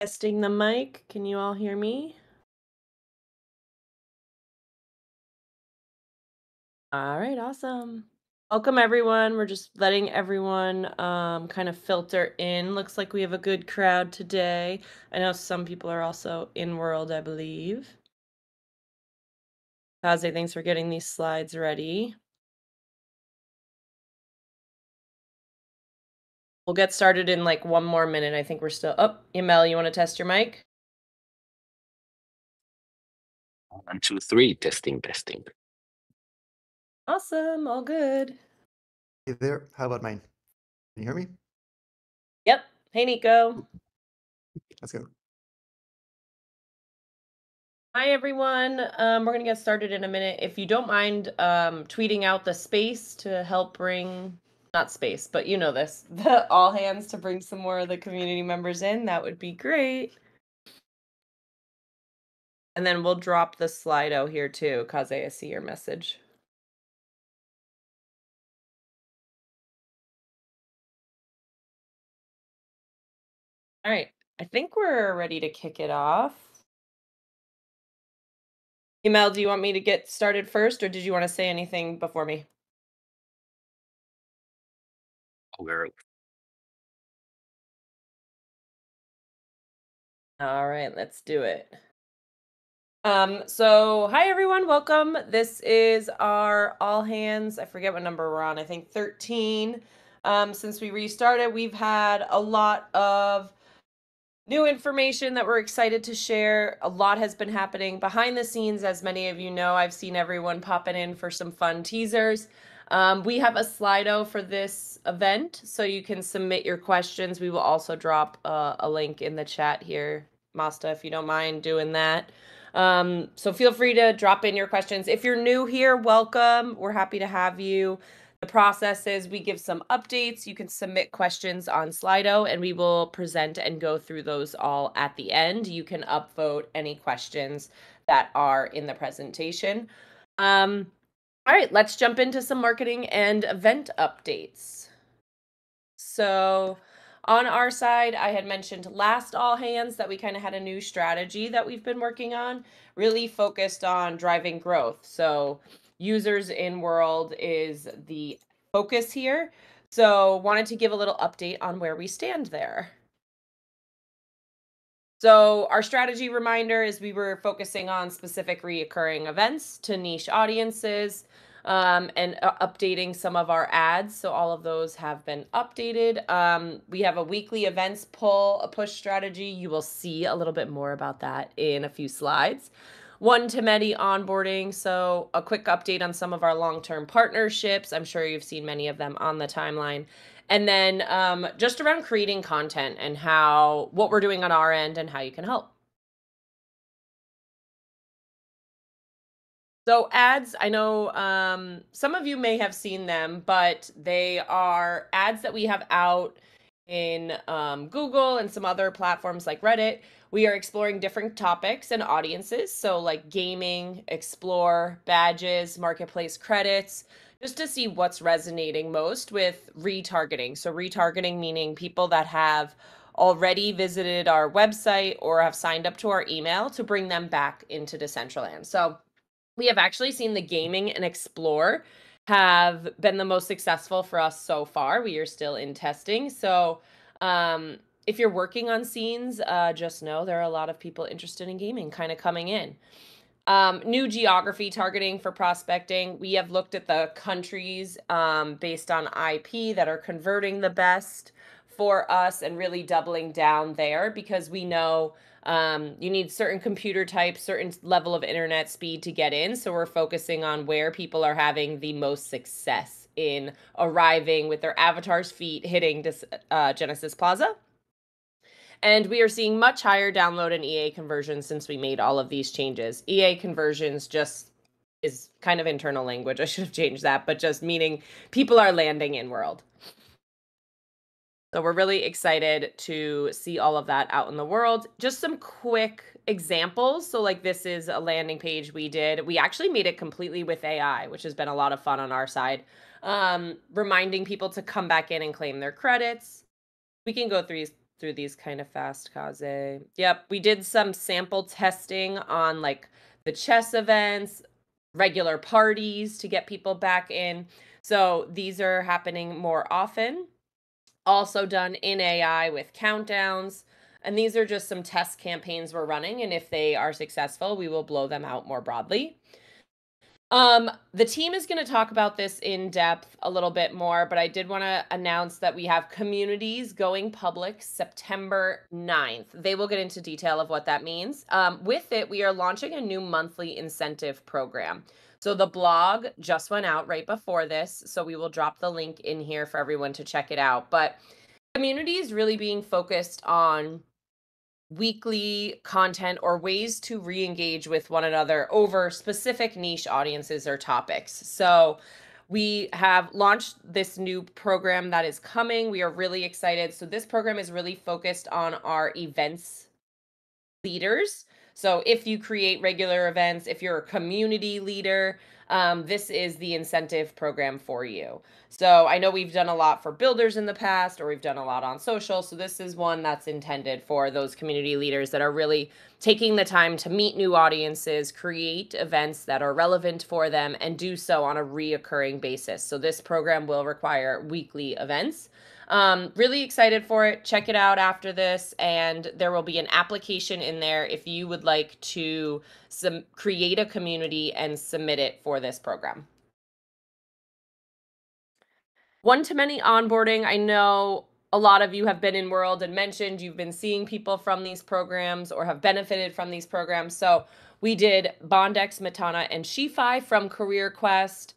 Testing the mic. Can you all hear me? All right, awesome. Welcome everyone. We're just letting everyone kind of filter in. Looks like we have a good crowd today. I know some people are also in world, I believe. Kaze, thanks for getting these slides ready. We'll get started in like one more minute. I think we're still up. Emel, you want to test your mic? 1, 2, 3, testing, testing. Awesome, all good. Hey there, how about mine? Can you hear me? Yep. Hey, Nico. Let's go. Hi, everyone. We're going to get started in a minute. If you don't mind tweeting out the space to help bring, not space, but you know this, the all hands to bring some more of the community members in, that would be great. And then we'll drop the Slido here too, Kaze, I see your message. All right, I think we're ready to kick it off. Emel, do you want me to get started first, or did you want to say anything before me? All right, let's do it. So hi everyone, welcome. This is our all hands. I forget what number we're on. I think 13. Since we restarted, we've had a lot of new information that we're excited to share. A lot has been happening behind the scenes, as many of you know. I've seen everyone popping in for some fun teasers. We have a Slido for this event, so you can submit your questions. We will also drop a link in the chat here, Masta, if you don't mind doing that. So feel free to drop in your questions. If you're new here, welcome. We're happy to have you. The process is we give some updates. You can submit questions on Slido and we will present and go through those all at the end. You can upvote any questions that are in the presentation. All right, let's jump into some marketing and event updates. So on our side, I had mentioned last all hands that we kind of had a new strategy that we've been working on, really focused on driving growth. So users in world is the focus here. So wanted to give a little update on where we stand there. So our strategy reminder is we were focusing on specific reoccurring events to niche audiences and updating some of our ads. So all of those have been updated. We have a weekly events pull, a push strategy. You will see a little bit more about that in a few slides. One-to-many onboarding. So a quick update on some of our long-term partnerships. I'm sure you've seen many of them on the timeline. And then just around creating content and what we're doing on our end and how you can help. So ads, I know some of you may have seen them, but they are ads that we have out in Google and some other platforms like Reddit. We are exploring different topics and audiences. So like gaming, explore, badges, marketplace credits, just to see what's resonating most with retargeting. So retargeting meaning people that have already visited our website or have signed up to our email to bring them back into Decentraland. So we have actually seen the gaming and explore have been the most successful for us so far. We are still in testing. So if you're working on scenes, just know there are a lot of people interested in gaming kind of coming in. New geography targeting for prospecting. We have looked at the countries based on IP that are converting the best for us and really doubling down there because we know you need certain computer types, certain level of internet speed to get in. So we're focusing on where people are having the most success in arriving with their avatar's feet hitting this, Genesis Plaza. And we are seeing much higher download and EA conversions since we made all of these changes. EA conversions just is kind of internal language. I should have changed that, but just meaning people are landing in world. So we're really excited to see all of that out in the world. Just some quick examples. So like this is a landing page we did. We actually made it completely with AI, which has been a lot of fun on our side. Reminding people to come back in and claim their credits. We can go through these kind of fast, Kaze. Yep, we did some sample testing on like the chess events, regular parties to get people back in. So these are happening more often. Also done in AI with countdowns. And these are just some test campaigns we're running. And if they are successful, we will blow them out more broadly. The team is going to talk about this in depth a little bit more, but I did want to announce that we have communities going public September 9th. They will get into detail of what that means. With it, we are launching a new monthly incentive program. So the blog just went out right before this, so we will drop the link in here for everyone to check it out. But community is really being focused on weekly content or ways to re-engage with one another over specific niche audiences or topics. So we have launched this new program that is coming. We are really excited. So this program is really focused on our events leaders. So if you create regular events, if you're a community leader, this is the incentive program for you. So I know we've done a lot for builders in the past, or we've done a lot on social. So this is one that's intended for those community leaders that are really taking the time to meet new audiences, create events that are relevant for them, and do so on a reoccurring basis. So this program will require weekly events. Really excited for it. Check it out after this, and there will be an application in there if you would like to create a community and submit it for this program. One-to-many onboarding. I know a lot of you have been in World and mentioned you've been seeing people from these programs or have benefited from these programs. So we did Bondex, Matana, and SheFi from Career Quest.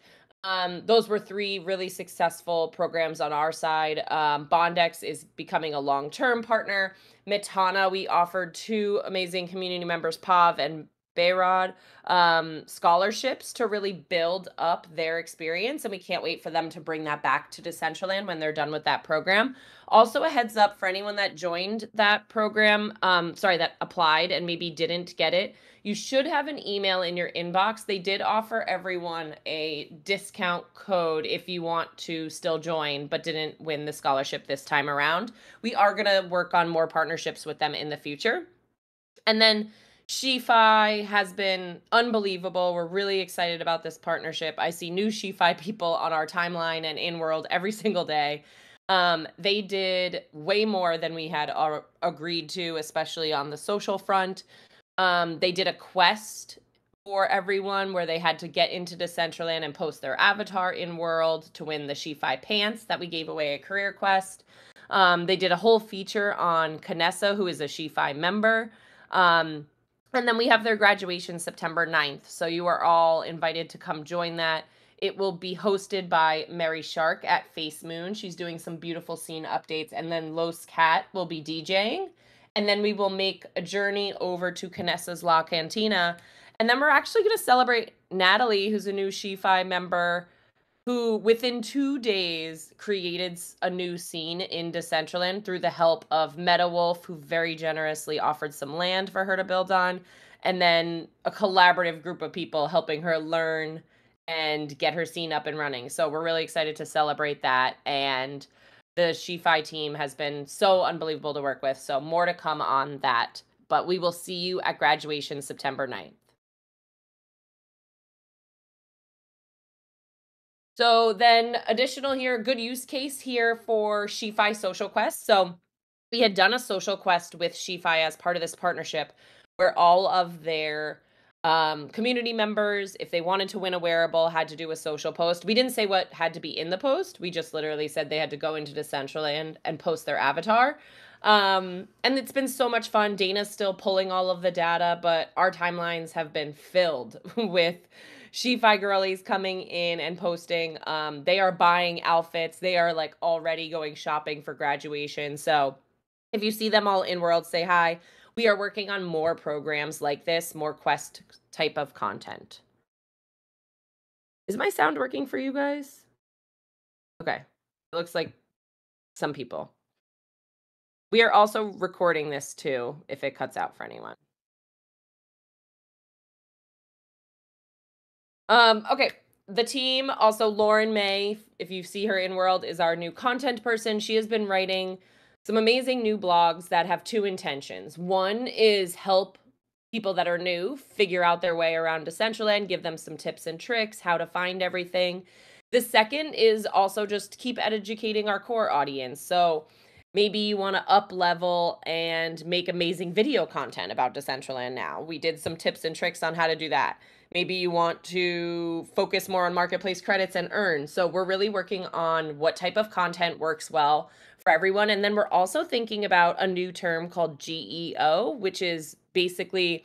Those were 3 really successful programs on our side. Bondex is becoming a long-term partner. Matana, we offered 2 amazing community members, Pav and Bayrod, scholarships to really build up their experience. And we can't wait for them to bring that back to Decentraland when they're done with that program. Also, a heads up for anyone that joined that program, that applied and maybe didn't get it. You should have an email in your inbox. They did offer everyone a discount code if you want to still join, but didn't win the scholarship this time around. We are going to work on more partnerships with them in the future. And then SheFi has been unbelievable. We're really excited about this partnership. I see new SheFi people on our timeline and in World every single day. They did way more than we had agreed to, especially on the social front. They did a quest for everyone where they had to get into Decentraland and post their avatar in World to win the SheFi pants that we gave away at Career Quest. They did a whole feature on Canessa, who is a SheFi member. And then we have their graduation September 9th. So you are all invited to come join that. It will be hosted by Mary Shark at Face Moon. She's doing some beautiful scene updates. And then Los Cat will be DJing. And then we will make a journey over to Canessa's La Cantina. And then we're actually going to celebrate Natalie, who's a new SheFi member, who within 2 days created a new scene in Decentraland through the help of MetaWolf, who very generously offered some land for her to build on, and then a collaborative group of people helping her learn and get her scene up and running. So we're really excited to celebrate that. And the SheFi team has been so unbelievable to work with. So more to come on that. But we will see you at graduation September 9th. So then additional here, good use case here for SheFi Social Quest. So we had done a social quest with SheFi as part of this partnership where all of their community members, if they wanted to win a wearable, had to do a social post. We didn't say what had to be in the post. We just literally said they had to go into Decentraland and post their avatar. And it's been so much fun. Dana's still pulling all of the data, but our timelines have been filled with SheFi girlies coming in and posting. They are buying outfits. They are like already going shopping for graduation. So if you see them all in World, say hi. We are working on more programs like this, more quest type of content. Is my sound working for you guys? Okay. It looks like some people. We are also recording this too, if it cuts out for anyone. Okay. The team, also Lauren May, if you see her in World, is our new content person. She has been writing some amazing new blogs that have two intentions. One is help people that are new figure out their way around Decentraland, give them some tips and tricks, how to find everything. The second is also just keep educating our core audience. So maybe you want to up level and make amazing video content about Decentraland now. We did some tips and tricks on how to do that. Maybe you want to focus more on marketplace credits and earn. So we're really working on what type of content works well for everyone. And then we're also thinking about a new term called GEO, which is basically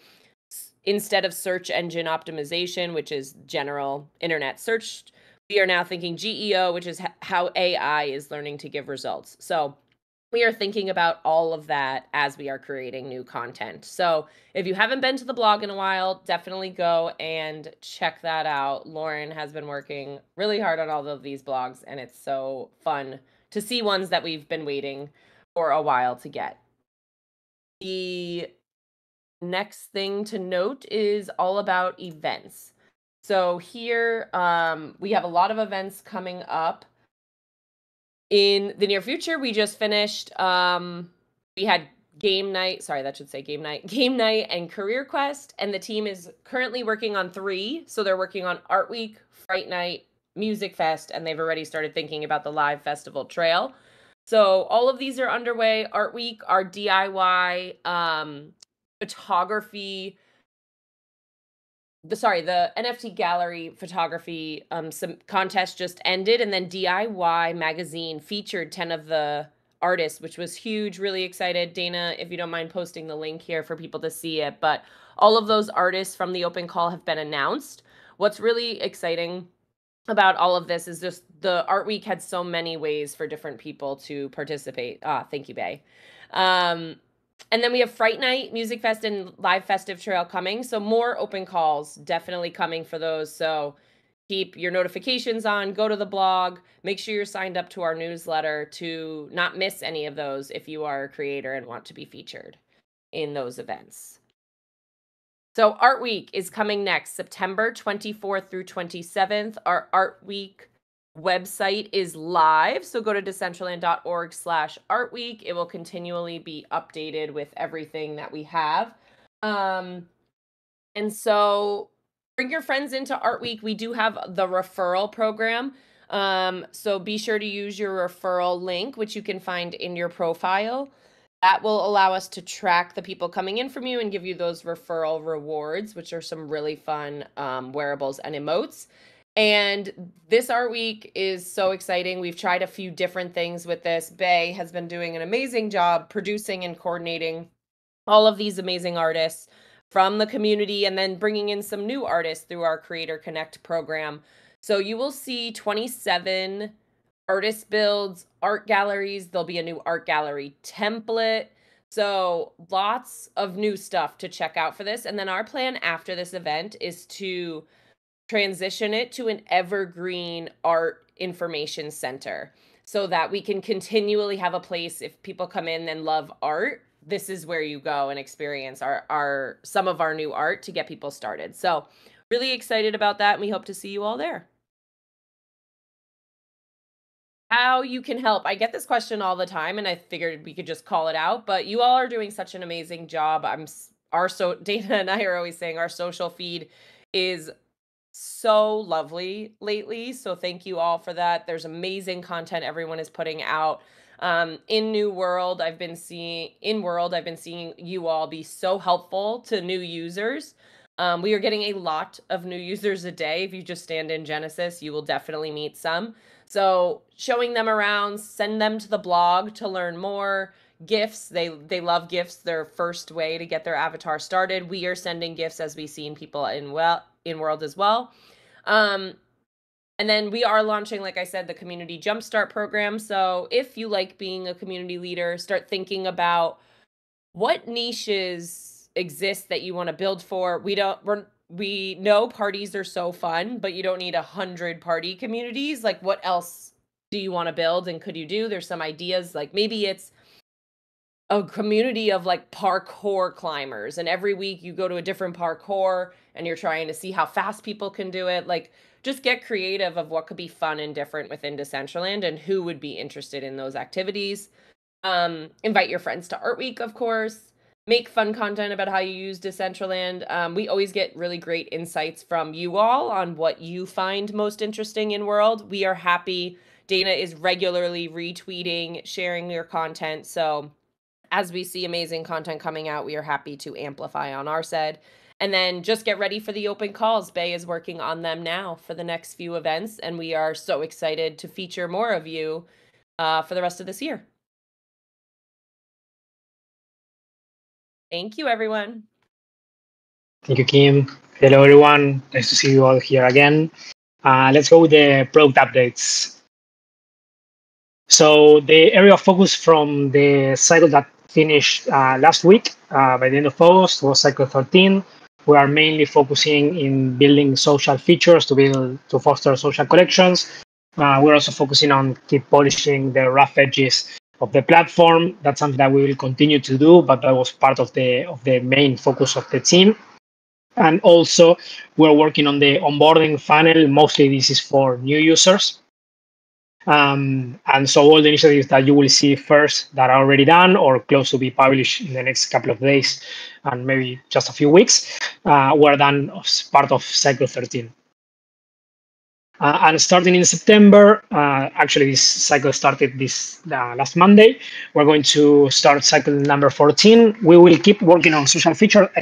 instead of search engine optimization, which is general internet search, we are now thinking GEO, which is how AI is learning to give results. So we are thinking about all of that as we are creating new content. So if you haven't been to the blog in a while, definitely go and check that out. Lauren has been working really hard on all of these blogs, and it's so fun to see ones that we've been waiting for a while to get. The next thing to note is all about events. So here we have a lot of events coming up in the near future. We just finished, we had game night, sorry, that should say game night and career quest. And the team is currently working on 3. So they're working on Art Week, Fright Night, Music Fest, and they've already started thinking about the live festival trail. So all of these are underway. Art Week, our DIY photography, the NFT gallery photography some contest just ended, and then DIY magazine featured 10 of the artists, which was huge. Really excited. Dana, if you don't mind posting the link here for people to see it, but all of those artists from the open call have been announced. What's really exciting about all of this is just the Art Week had so many ways for different people to participate. Thank you, Bay. And then we have Fright Night, Music Fest, and Live Festive Trail coming. So more open calls definitely coming for those. So keep your notifications on, go to the blog, make sure you're signed up to our newsletter to not miss any of those if you are a creator and want to be featured in those events. So Art Week is coming next, September 24th through 27th. Our Art Week website is live. So go to decentraland.org/artweek. It will continually be updated with everything that we have. And so bring your friends into Art Week. We do have the referral program. So be sure to use your referral link, which you can find in your profile. That will allow us to track the people coming in from you and give you those referral rewards, which are some really fun wearables and emotes. And this Art Week is so exciting. We've tried a few different things with this. Bay has been doing an amazing job producing and coordinating all of these amazing artists from the community and then bringing in some new artists through our Creator Connect program. So you will see 27 artist builds, art galleries. There'll be a new art gallery template. So lots of new stuff to check out for this. And then our plan after this event is to transition it to an evergreen art information center so that we can continually have a place if people come in and love art. This is where you go and experience our some of our new art to get people started. So really excited about that, and we hope to see you all there. How you can help. I get this question all the time, and I figured we could just call it out, but you all are doing such an amazing job. Dana and I are always saying our social feed is so lovely lately. So thank you all for that. There's amazing content everyone is putting out. In World, I've been seeing you all be so helpful to new users. We are getting a lot of new users a day. If you just stand in Genesis, you will definitely meet some. So showing them around, send them to the blog to learn more. Gifts, they love gifts. Their first way to get their avatar started. We are sending gifts as we've seen people in World as well. And then we are launching, like I said, the Community Jumpstart program. So if you like being a community leader, start thinking about what niches exist that you want to build for. We know parties are so fun, but you don't need 100 party communities. Like, what else do you want to build and could you do? There's some ideas, like maybe it's a community of like parkour climbers, and every week you go to a different parkour and you're trying to see how fast people can do it. Like, just get creative of what could be fun and different within Decentraland and who would be interested in those activities. Invite your friends to Art Week, of course. Make fun content about how you use Decentraland. We always get really great insights from you all on what you find most interesting in world. We are happy. Dana is regularly retweeting, sharing your content. So as we see amazing content coming out, we are happy to amplify on our side. And then just get ready for the open calls. Bay is working on them now for the next few events, and we are so excited to feature more of you for the rest of this year. Thank you, everyone. Thank you, Kim. Hello, everyone. Nice to see you all here again. Let's go with the product updates. So the area of focus from the cycle that finished last week by the end of August was cycle 13. We are mainly focusing in building social features to foster social collections. We're also focusing on keep polishing the rough edges of the platform. That's something that we will continue to do, but that was part of the main focus of the team. And also, we're working on the onboarding funnel. Mostly, this is for new users. And so all the initiatives that you will see first that are already done or close to be published in the next couple of days and maybe just a few weeks were done as part of cycle 13. And starting in September, actually this cycle started this last Monday. We're going to start cycle number 14. We will keep working on social features. I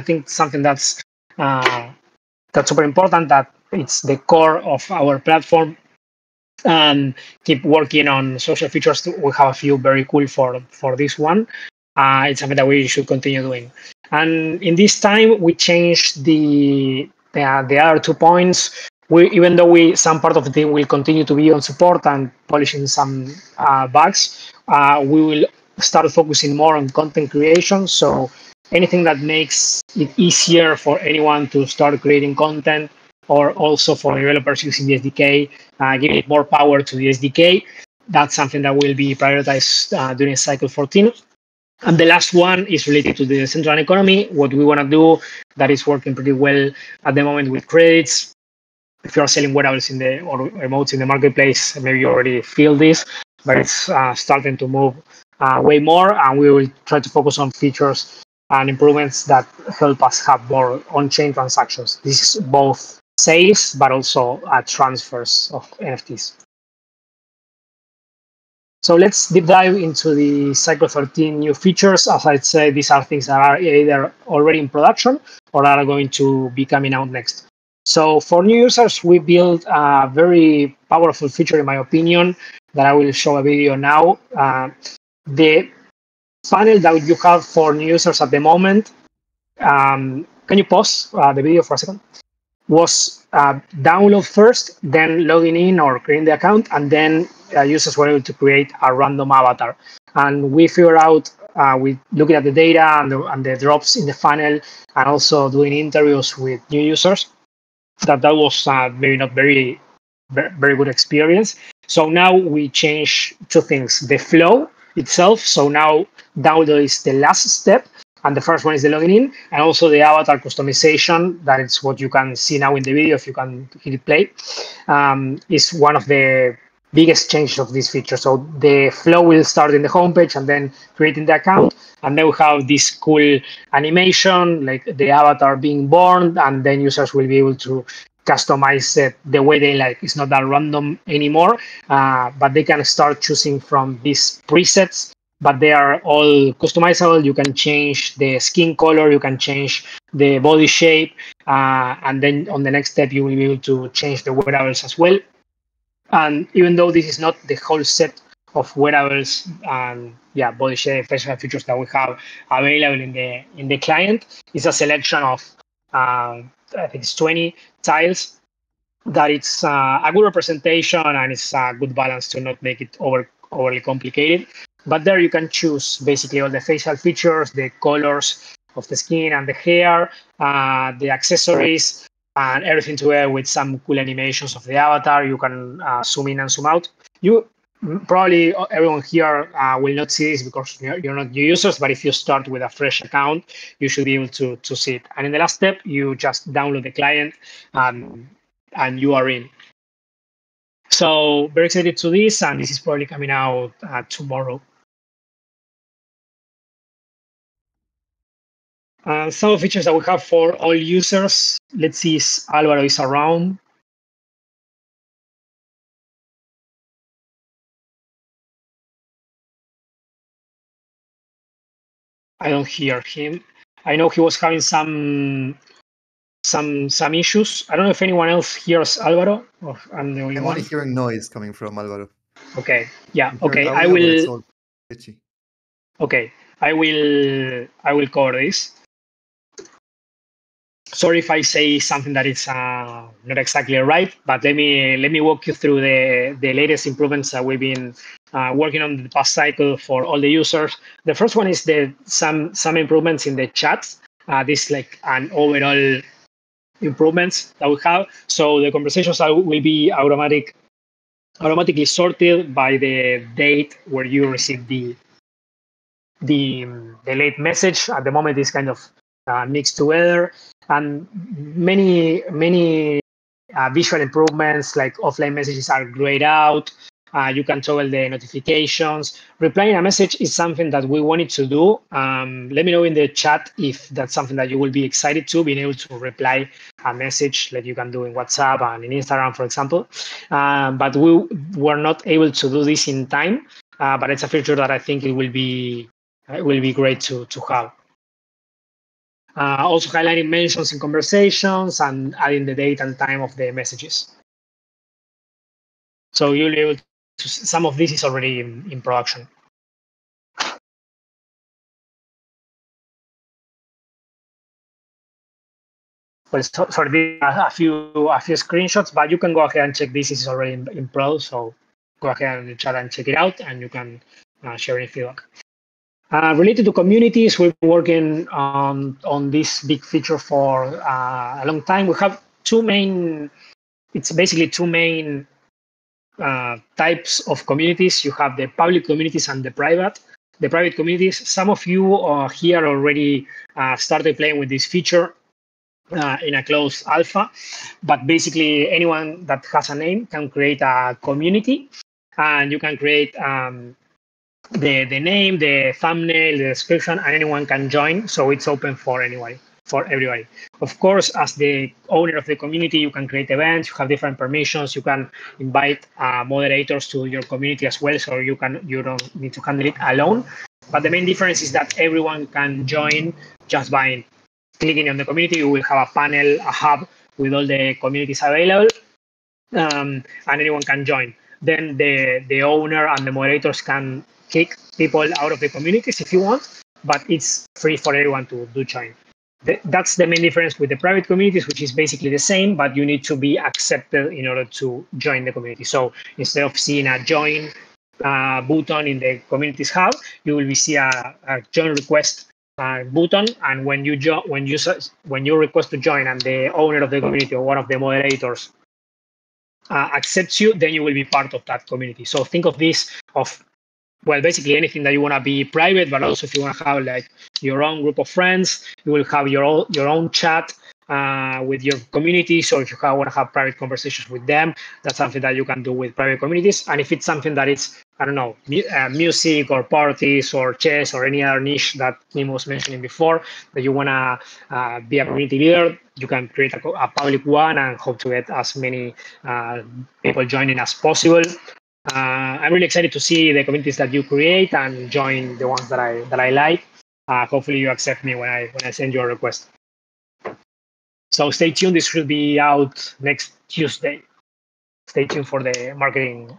think something that's super important, that it's the core of our platform. And keep working on social features. We have a few very cool for this one. It's something that we should continue doing. And in this time, we changed the other 2 points. Even though some part of the team will continue to be on support and polishing some bugs, we will start focusing more on content creation. So anything that makes it easier for anyone to start creating content, or also for developers using the SDK, giving it more power to the SDK. That's something that will be prioritized during cycle 14. And the last one is related to the central economy. What we want to do that is working pretty well at the moment with credits. If you're selling wearables or remotes in the marketplace, maybe you already feel this, but it's starting to move way more. And we will try to focus on features and improvements that help us have more on-chain transactions. This is both sales, but also transfers of NFTs. So let's deep dive into the cycle 13 new features. As I said, these are things that are either already in production or are going to be coming out next. So for new users, we built a very powerful feature, in my opinion, that I will show a video now. The funnel that you have for new users at the moment, can you pause the video for a second? Was download first, then logging in or creating the account, and then users were able to create a random avatar. And we figured out, with looking at the data and the drops in the funnel, and also doing interviews with new users, that was maybe not very good experience. So now we change 2 things: the flow itself. So now download is the last step, and the first one is the login in, and also the avatar customization. That is what you can see now in the video. If you can hit play, is one of the biggest changes of this feature. So the flow will start in the homepage and then creating the account, and then we have this cool animation like the avatar being born, and then users will be able to customize it the way they like. It's not that random anymore, but they can start choosing from these presets, but they are all customizable. You can change the skin color, you can change the body shape, and then on the next step, you will be able to change the wearables as well. And even though this is not the whole set of wearables and body shape facial features that we have available in the client, it's a selection of I think it's 20 tiles that it's a good representation, and it's a good balance to not make it overly complicated. But there you can choose basically all the facial features, the colors of the skin and the hair, the accessories, and everything together with some cool animations of the avatar. You can zoom in and zoom out. You probably everyone here will not see this because you're not new users, but if you start with a fresh account, you should be able to see it. And in the last step, you just download the client and you are in. So very excited to this, and this is probably coming out tomorrow. Some of the features that we have for all users. Let's see if Alvaro is around. I don't hear him. I know he was having some issues. I don't know if anyone else hears Alvaro, or I'm the only I'm one. only hearing noise coming from Alvaro. Okay. Yeah. I'm hearing Okay. I audio, but it's will. all glitchy. Okay. I will cover this. Sorry if I say something that is not exactly right, but let me walk you through the latest improvements that we've been working on the past cycle for all the users. The first one is some improvements in the chat. This is like an overall improvements that we have. So the conversations will be automatically sorted by the date where you receive the late message. At the moment, it's kind of mixed together, and many visual improvements like offline messages are grayed out. You can toggle the notifications. Replying a message is something that we wanted to do. Let me know in the chat if that's something that you will be excited to, being able to reply a message that you can do in WhatsApp and in Instagram, for example. But we were not able to do this in time. But it's a feature that I think it will be great to have. Also highlighting mentions in conversations and adding the date and time of the messages. So you'll be able to, some of this is already in production. Well, sorry, a few screenshots, but you can go ahead and check this. This is already in pro, so go ahead and chat and check it out, and you can share any feedback. Related to communities, we've been working on this big feature for a long time. We have it's basically two main types of communities. You have the public communities and the private. The private communities, some of you here already started playing with this feature in a closed alpha, but basically anyone that has a name can create a community, and you can create the name, the thumbnail, the description, and anyone can join. So it's open for everybody. Of course, as the owner of the community, you can create events, you have different permissions, you can invite moderators to your community as well, so you don't need to handle it alone. But the main difference is that everyone can join just by clicking on the community. You will have a panel, a hub with all the communities available, and anyone can join. Then the owner and the moderators can kick people out of the communities if you want, but it's free for everyone to join. That's the main difference with the private communities, which is basically the same, but you need to be accepted in order to join the community. So instead of seeing a join button in the communities hub, you will see a join request button, and when you request to join and the owner of the community or one of the moderators accepts you, then you will be part of that community. So think of this well, basically anything that you want to be private, but also if you want to have like your own group of friends, you will have your own chat with your community. So if you want to have private conversations with them, that's something that you can do with private communities. And if it's something that it's, I don't know, music or parties or chess or any other niche that Mimo was mentioning before, that you want to be a community leader, you can create a public one and hope to get as many people joining as possible. I'm really excited to see the communities that you create and join the ones that I like. Hopefully you accept me when I send you a request. So stay tuned. This should be out next Tuesday. Stay tuned for the marketing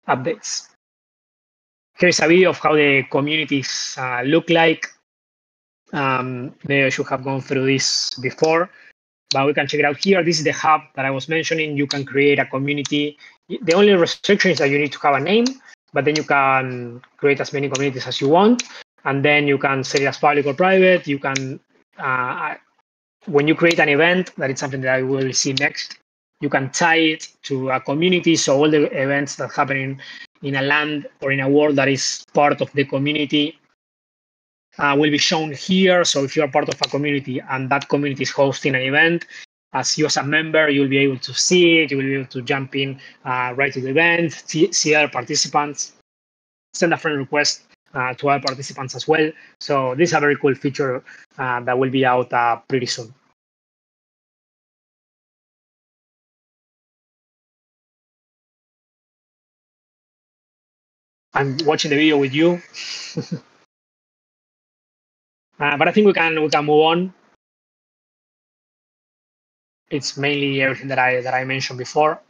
updates. Here's a video of how the communities look like. Maybe I should have gone through this before, but we can check it out here. This is the hub that I was mentioning. You can create a community. The only restriction is that you need to have a name, but then you can create as many communities as you want. And then you can set it as public or private. You can, when you create an event, that is something that I will see next, you can tie it to a community. So all the events that happen in a land or in a world that is part of the community will be shown here. So if you're part of a community and that community is hosting an event, as you as a member, you'll be able to see it. You will be able to jump in right to the event, see other participants, send a friend request to other participants as well. So this is a very cool feature that will be out pretty soon. I'm watching the video with you, but I think we can move on. It's mainly everything that I mentioned before.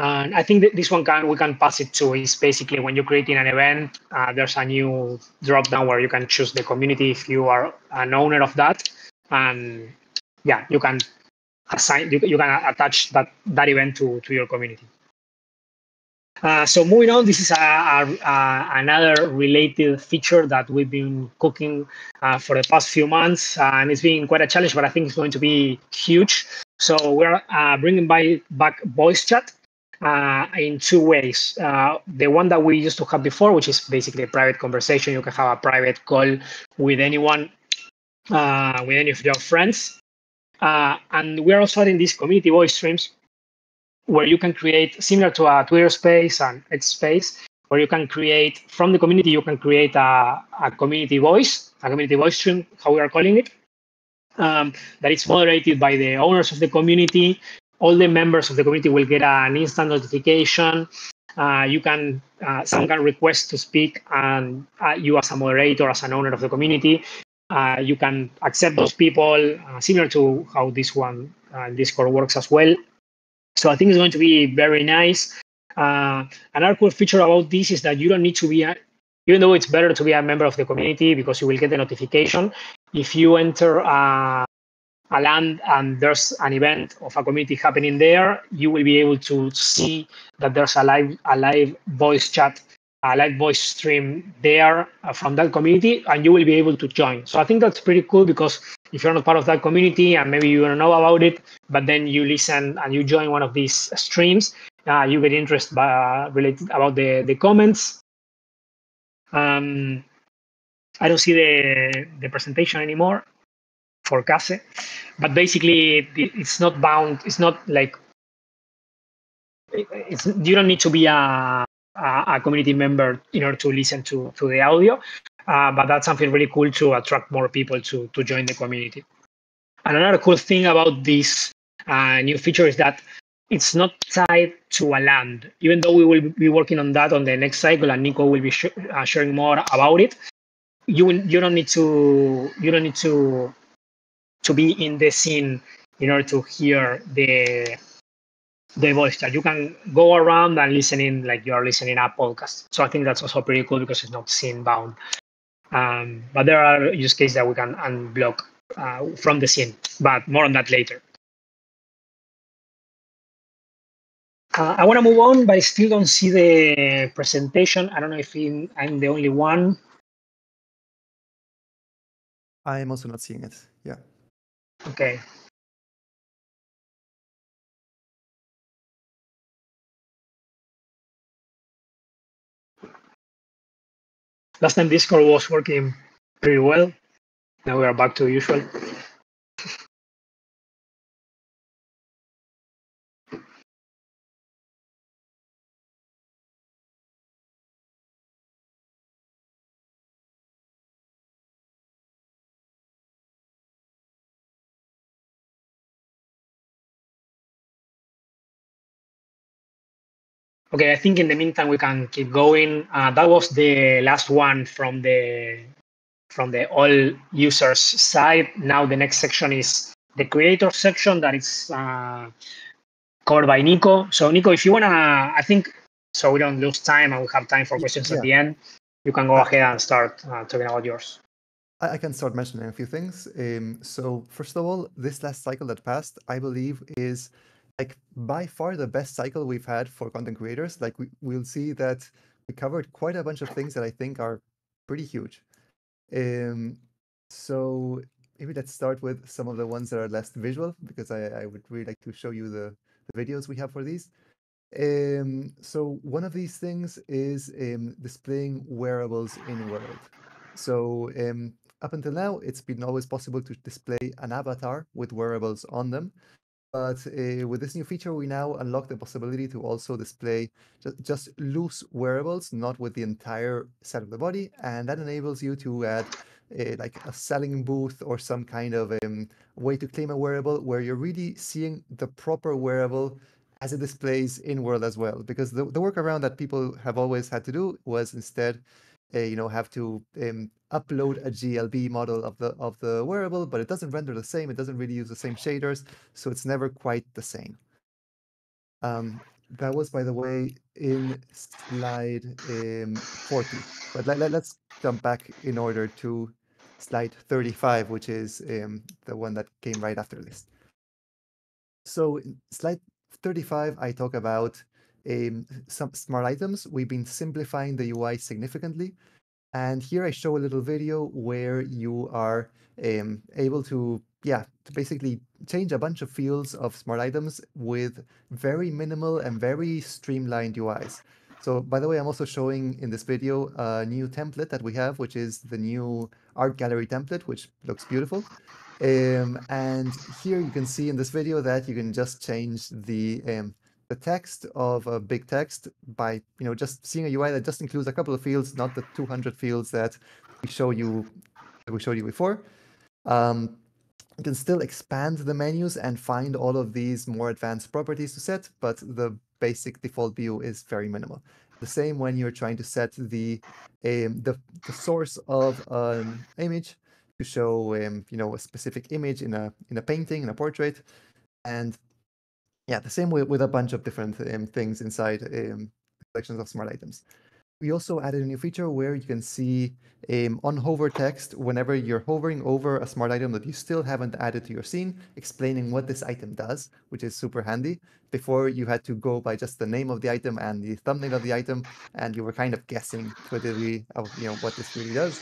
And I think that this one we can pass it to is basically when you're creating an event, there's a new drop down where you can choose the community if you are an owner of that, and yeah, you can assign you can attach that event to your community. So moving on, this is another related feature that we've been cooking for the past few months, and it's been quite a challenge, but I think it's going to be huge. So we're bringing back voice chat in two ways. The one that we used to have before, which is basically a private conversation. You can have a private call with anyone, with any of your friends. And we're also adding these community voice streams where you can create, similar to a Twitter space and X space, where you can create from the community, you can create a community voice stream, how we are calling it, that is moderated by the owners of the community. All the members of the community will get an instant notification. You can, someone can request to speak, and you as a moderator, as an owner of the community, you can accept those people, similar to how this one, Discord works as well. So I think it's going to be very nice. Another cool feature about this is that you don't need to be, even though it's better to be a member of the community because you will get the notification. If you enter a land and there's an event of a community happening there, you will be able to see that there's a live voice chat, a live voice stream there from that community, and you will be able to join. So I think that's pretty cool because if you're not part of that community and maybe you don't know about it, but then you listen and you join one of these streams, you get interested related about the comments. I don't see the presentation anymore for Case, but basically it's not bound. It's not like you don't need to be a community member in order to listen to the audio, but that's something really cool to attract more people to join the community. And another cool thing about this new feature is that it's not tied to a land. Even though we will be working on that on the next cycle, and Nico will be sharing more about it. You don't need to be in the scene in order to hear the voice chat. You can go around and listen in like you're listening a podcast. So I think that's also pretty cool because it's not scene bound. But there are use cases that we can unblock from the scene, but more on that later. I want to move on, but I still don't see the presentation. I don't know if I'm the only one. I am also not seeing it. Yeah. Okay. Last time Discord was working pretty well. Now we are back to usual. Okay, I think in the meantime we can keep going. That was the last one from the all users side. Now the next section is the creator section that is covered by Nico. So Nico, if you wanna, I think so we don't lose time and we have time for questions at the end. You can go ahead and start talking about yours. I can start mentioning a few things. So first of all, this last cycle that passed, I believe, is like by far the best cycle we've had for content creators. Like we'll see that we covered quite a bunch of things that I think are pretty huge. So maybe let's start with some of the ones that are less visual, because I would really like to show you the videos we have for these. So one of these things is displaying wearables in world. So up until now, it's been always possible to display an avatar with wearables on them. But with this new feature, we now unlock the possibility to also display just loose wearables, not with the entire set of the body. And that enables you to add like a selling booth or some kind of way to claim a wearable where you're really seeing the proper wearable as it displays in world as well. Because the workaround that people have always had to do was instead have to upload a GLB model of the wearable, but it doesn't render the same. It doesn't really use the same shaders, so it's never quite the same. That was, by the way, in slide 40. But let's jump back in order to slide 35, which is the one that came right after this. So in slide 35, I talk about some smart items. We've been simplifying the UI significantly. And here I show a little video where you are able to, to basically change a bunch of fields of smart items with very minimal and very streamlined UIs. So by the way, I'm also showing in this video a new template that we have, which is the new art gallery template, which looks beautiful. And here you can see in this video that you can just change the text of a big text by just seeing a UI that just includes a couple of fields, not the 200 fields that we showed you before. You can still expand the menus and find all of these more advanced properties to set, but the basic default view is very minimal. The same when you're trying to set the source of an image to show a specific image in a painting, in a portrait, and yeah, the same with a bunch of different things inside collections of smart items. We also added a new feature where you can see on hover text whenever you're hovering over a smart item that you still haven't added to your scene, explaining what this item does, which is super handy. Before you had to go by just the name of the item and the thumbnail of the item, and you were kind of guessing to a degree of what this really does.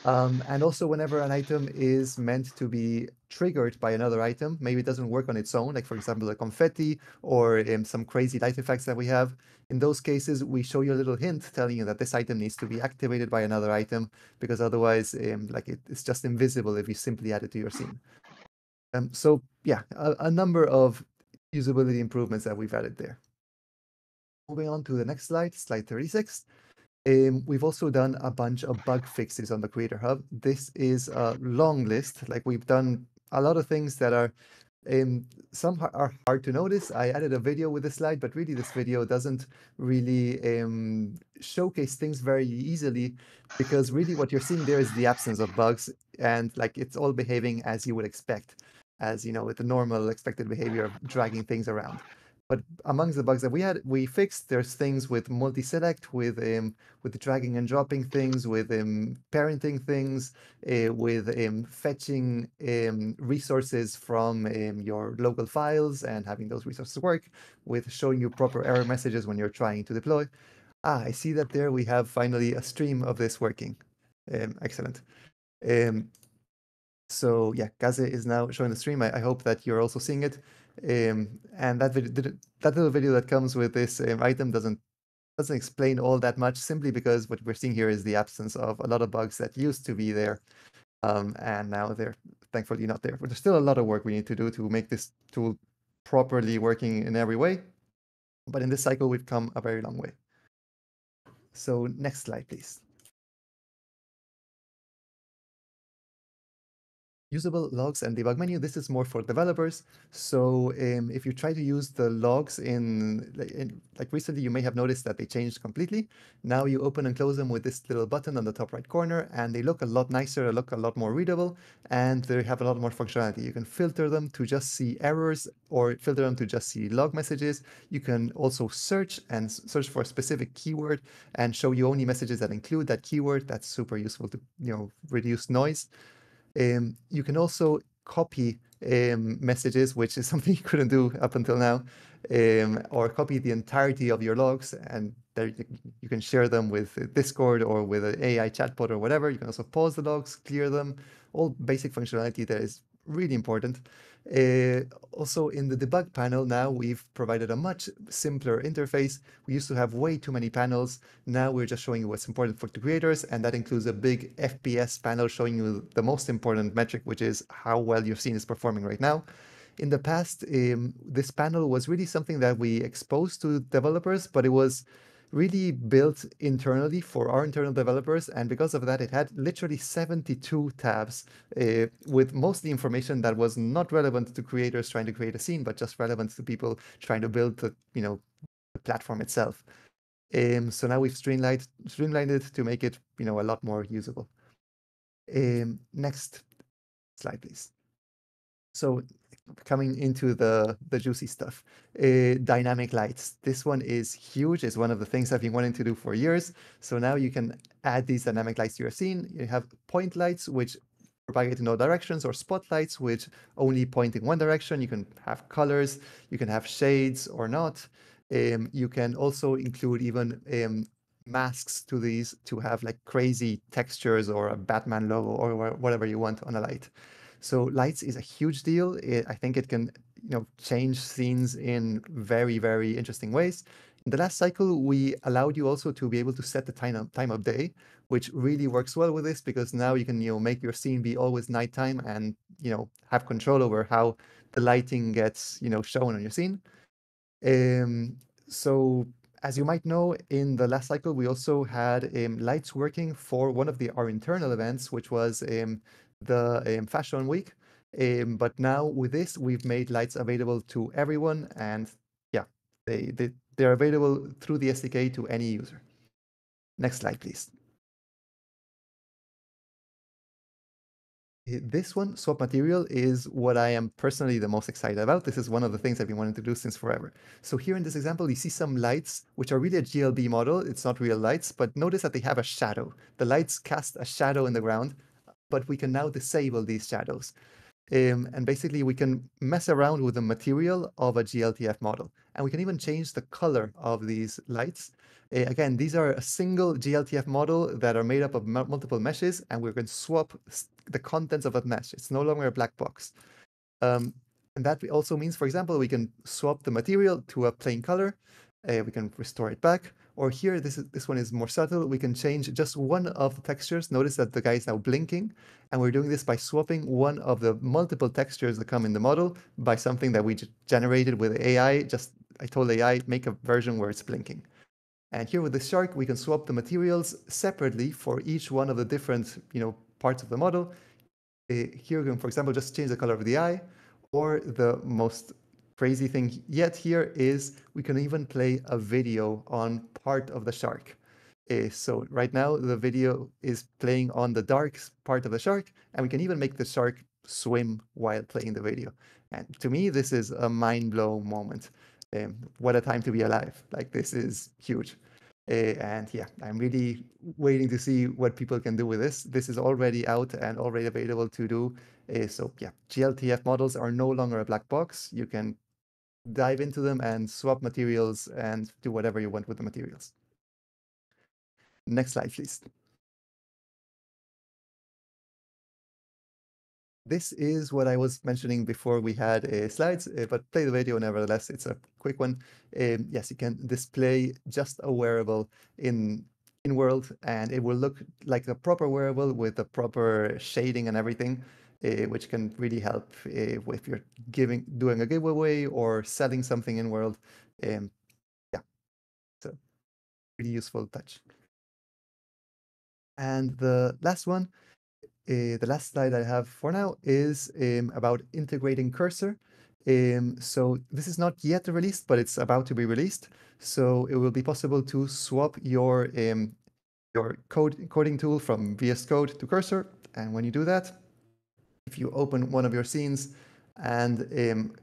And also whenever an item is meant to be triggered by another item, maybe it doesn't work on its own, like for example, the confetti or some crazy light effects that we have. In those cases, we show you a little hint telling you that this item needs to be activated by another item because otherwise it's just invisible if you simply add it to your scene. So yeah, a number of usability improvements that we've added there. Moving on to the next slide, slide 36. We've also done a bunch of bug fixes on the Creator Hub. This is a long list. Like we've done a lot of things that are some are hard to notice. I added a video with this slide, but really this video doesn't really showcase things very easily because really what you're seeing there is the absence of bugs and like it's all behaving as you would expect, as with the normal expected behavior of dragging things around. But amongst the bugs that we fixed, there's things with multi-select, with dragging and dropping things, with parenting things, with fetching resources from your local files and having those resources work, with showing you proper error messages when you're trying to deploy. I see that there we have finally a stream of this working. Excellent. So yeah, Kaze is now showing the stream. I hope that you're also seeing it. And that little video that comes with this item doesn't explain all that much, simply because what we're seeing here is the absence of a lot of bugs that used to be there, and now they're thankfully not there. But there's still a lot of work we need to do to make this tool properly working in every way. But in this cycle, we've come a very long way. So next slide, please. Usable logs and debug menu. This is more for developers. So if you try to use the logs like recently, you may have noticed that they changed completely. Now you open and close them with this little button on the top right corner, and they look a lot nicer, they look a lot more readable, and they have a lot more functionality. You can filter them to just see errors or filter them to just see log messages. You can also search for a specific keyword and show you only messages that include that keyword. That's super useful to reduce noise. You can also copy messages, which is something you couldn't do up until now, or copy the entirety of your logs, and there you can share them with Discord or with an AI chatbot or whatever. You can also pause the logs, clear them, all basic functionality that is really important. Also, in the debug panel, now we've provided a much simpler interface. We used to have way too many panels. Now we're just showing you what's important for the creators, and that includes a big FPS panel showing you the most important metric, which is how well your scene is performing right now. In the past, this panel was really something that we exposed to developers, but it was really built internally for our internal developers. And because of that, it had literally 72 tabs with mostly information that was not relevant to creators trying to create a scene, but just relevant to people trying to build the, the platform itself. So now we've streamlined it to make it, a lot more usable. Next slide, please. So coming into the juicy stuff, dynamic lights. This one is huge. It's one of the things I've been wanting to do for years. So now you can add these dynamic lights to your scene. You have point lights, which propagate in all directions, or spotlights, which only point in one direction. You can have colors, you can have shades or not. You can also include even masks to these to have like crazy textures or a Batman logo or whatever you want on a light. So lights is a huge deal. I think it can, change scenes in very, very interesting ways. In the last cycle, we allowed you also to be able to set the time of day, which really works well with this because now you can, make your scene be always nighttime and, have control over how the lighting gets, shown on your scene. So as you might know, in the last cycle, we also had lights working for one of our internal events, which was the Fashion Week. But now with this, we've made lights available to everyone, and yeah, they're available through the SDK to any user. Next slide, please. This one, swap material, is what I am personally the most excited about. This is one of the things I've been wanting to do since forever. So here in this example, you see some lights, which are really a GLB model. It's not real lights, but notice that they have a shadow. The lights cast a shadow in the ground, but we can now disable these shadows. And basically, we can mess around with the material of a GLTF model. And we can even change the color of these lights. Again, these are a single GLTF model that are made up of multiple meshes, and we can swap the contents of that mesh. It's no longer a black box. And that also means, for example, we can swap the material to a plain color. We can restore it back. Or here, this one is more subtle. We can change just one of the textures. Notice that the guy is now blinking. And we're doing this by swapping one of the multiple textures that come in the model by something that we generated with AI. I told AI, make a version where it's blinking. And here with the shark, we can swap the materials separately for each one of the different, parts of the model. Here we can, for example, just change the color of the eye, or the most crazy thing yet here is we can even play a video on part of the shark. So right now the video is playing on the dark part of the shark, and we can even make the shark swim while playing the video. And to me, this is a mind-blowing moment. What a time to be alive. Like, this is huge. And yeah, I'm really waiting to see what people can do with this. This is already out and already available to do. So yeah, GLTF models are no longer a black box. You can dive into them and swap materials and do whatever you want with the materials. Next slide, please. This is what I was mentioning before we had slides, but play the video nevertheless. It's a quick one. Yes, you can display just a wearable in world, and it will look like a proper wearable with the proper shading and everything, which can really help if you're doing a giveaway or selling something in world. Yeah, it's a really useful touch. And the last one, the last slide I have for now is about integrating cursor. So this is not yet released, but it's about to be released. So it will be possible to swap your coding tool from VS Code to cursor. And when you do that, if you open one of your scenes and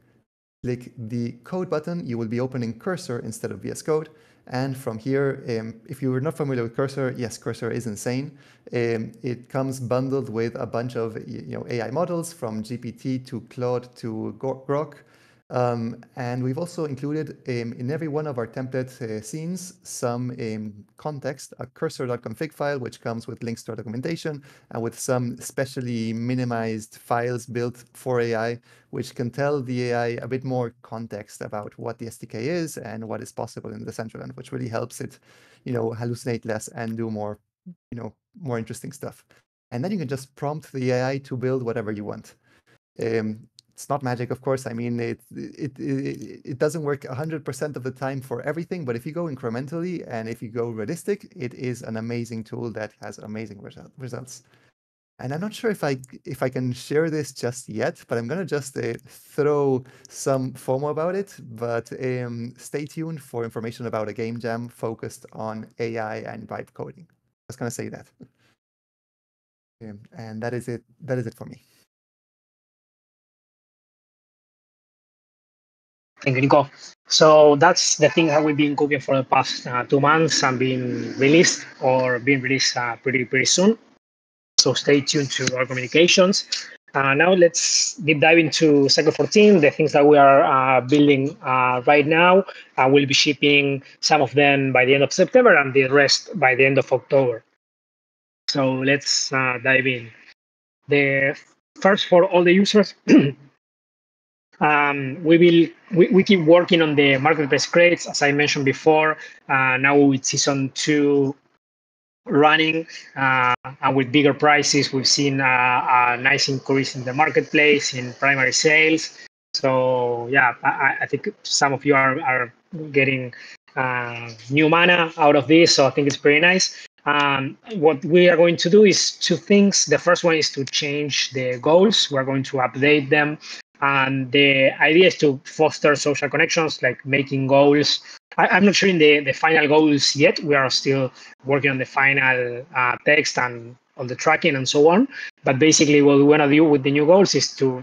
click the code button, you will be opening cursor instead of VS Code. And from here, if you are not familiar with cursor, yes, cursor is insane. It comes bundled with a bunch of AI models from GPT to Claude to Grok. And we've also included in every one of our template scenes some context, a cursor.config file, which comes with links to our documentation and with some specially minimized files built for AI, which can tell the AI a bit more context about what the SDK is and what is possible in the central end, which really helps it, hallucinate less and do more, more interesting stuff. And then you can just prompt the AI to build whatever you want. It's not magic, of course. I mean, it doesn't work 100% of the time for everything, but if you go incrementally and if you go realistic, it is an amazing tool that has amazing results. And I'm not sure if I can share this just yet, but I'm gonna just throw some FOMO about it. But stay tuned for information about a game jam focused on AI and vibe coding. I was gonna say that. And that is it. That is it for me. Thank you, Nico. So that's the thing that we've been cooking for the past 2 months and being released pretty soon. So stay tuned to our communications. Now let's deep dive into Cycle 14, the things that we are building right now. We'll be shipping some of them by the end of September and the rest by the end of October. So let's dive in. The first, for all the users, we keep working on the marketplace crates, as I mentioned before. Now with season 2 running and with bigger prices, we've seen a nice increase in the marketplace in primary sales. So yeah, I think some of you are getting new mana out of this, so I think it's pretty nice. What we are going to do is 2 things. The first one is to change the goals. We're going to update them. And the idea is to foster social connections, like making goals. I'm not sure in the final goals yet. We are still working on the final text and on the tracking and so on. But basically, what we want to do with the new goals is to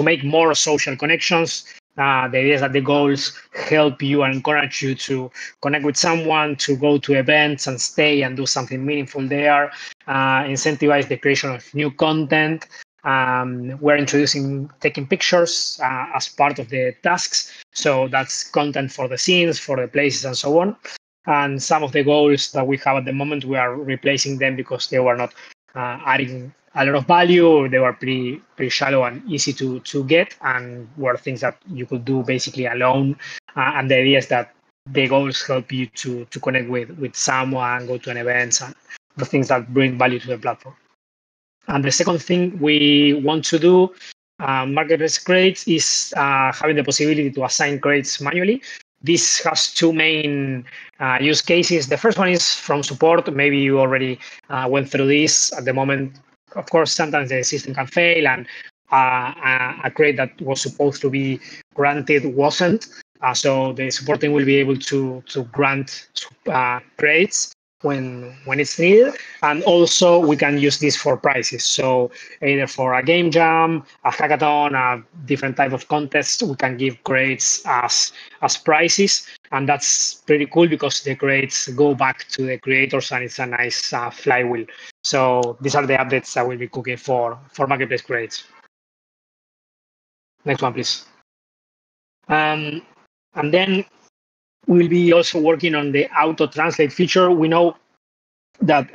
make more social connections. The idea is that the goals help you and encourage you to connect with someone, to go to events and stay and do something meaningful there, incentivize the creation of new content. We're introducing taking pictures as part of the tasks. So that's content for the scenes, for the places, and so on. And some of the goals that we have at the moment, we are replacing them because they were not adding a lot of value, or they were pretty shallow and easy to get, and were things that you could do basically alone. And the idea is that the goals help you to connect with someone, go to an event, and the things that bring value to the platform. And the second thing we want to do, marketplace credits, is having the possibility to assign credits manually. This has 2 main use cases. The first one is from support. Maybe you already went through this. At the moment, of course, sometimes the system can fail and a credit that was supposed to be granted wasn't. So the support team will be able to grant credits when it's needed. And also we can use this for prizes. So either for a game jam, a hackathon, a different type of contest, we can give grades as prizes. And that's pretty cool because the grades go back to the creators and it's a nice flywheel. So these are the updates that we'll be cooking for marketplace grades. Next one, please. And then we'll be also working on the auto translate feature. We know that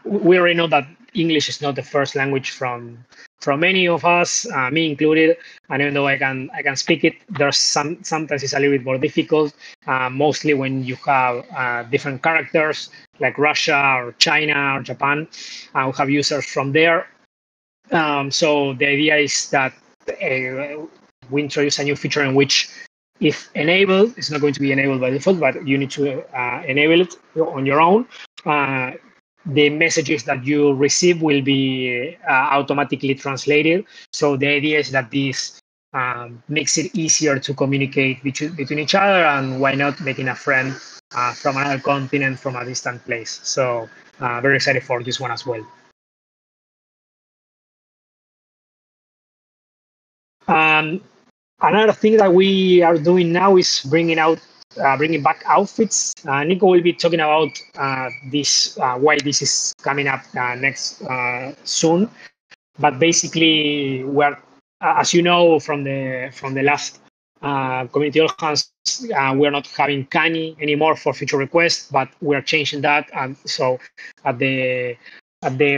we already know that English is not the first language from any of us, me included. And even though I can speak it, there's sometimes it's a little bit more difficult. Mostly when you have different characters like Russia or China or Japan. We have users from there. So the idea is that we introduce a new feature in which, if enabled, it's not going to be enabled by default, but you need to enable it on your own. The messages that you receive will be automatically translated. So the idea is that this makes it easier to communicate between each other, and why not making a friend from another continent, from a distant place. So very excited for this one as well. Another thing that we are doing now is bringing back outfits. Nico will be talking about this, why this is coming up next soon. But basically, we're as you know from the last community all hands, we're not having Kani anymore for feature requests, but we're changing that. And so at the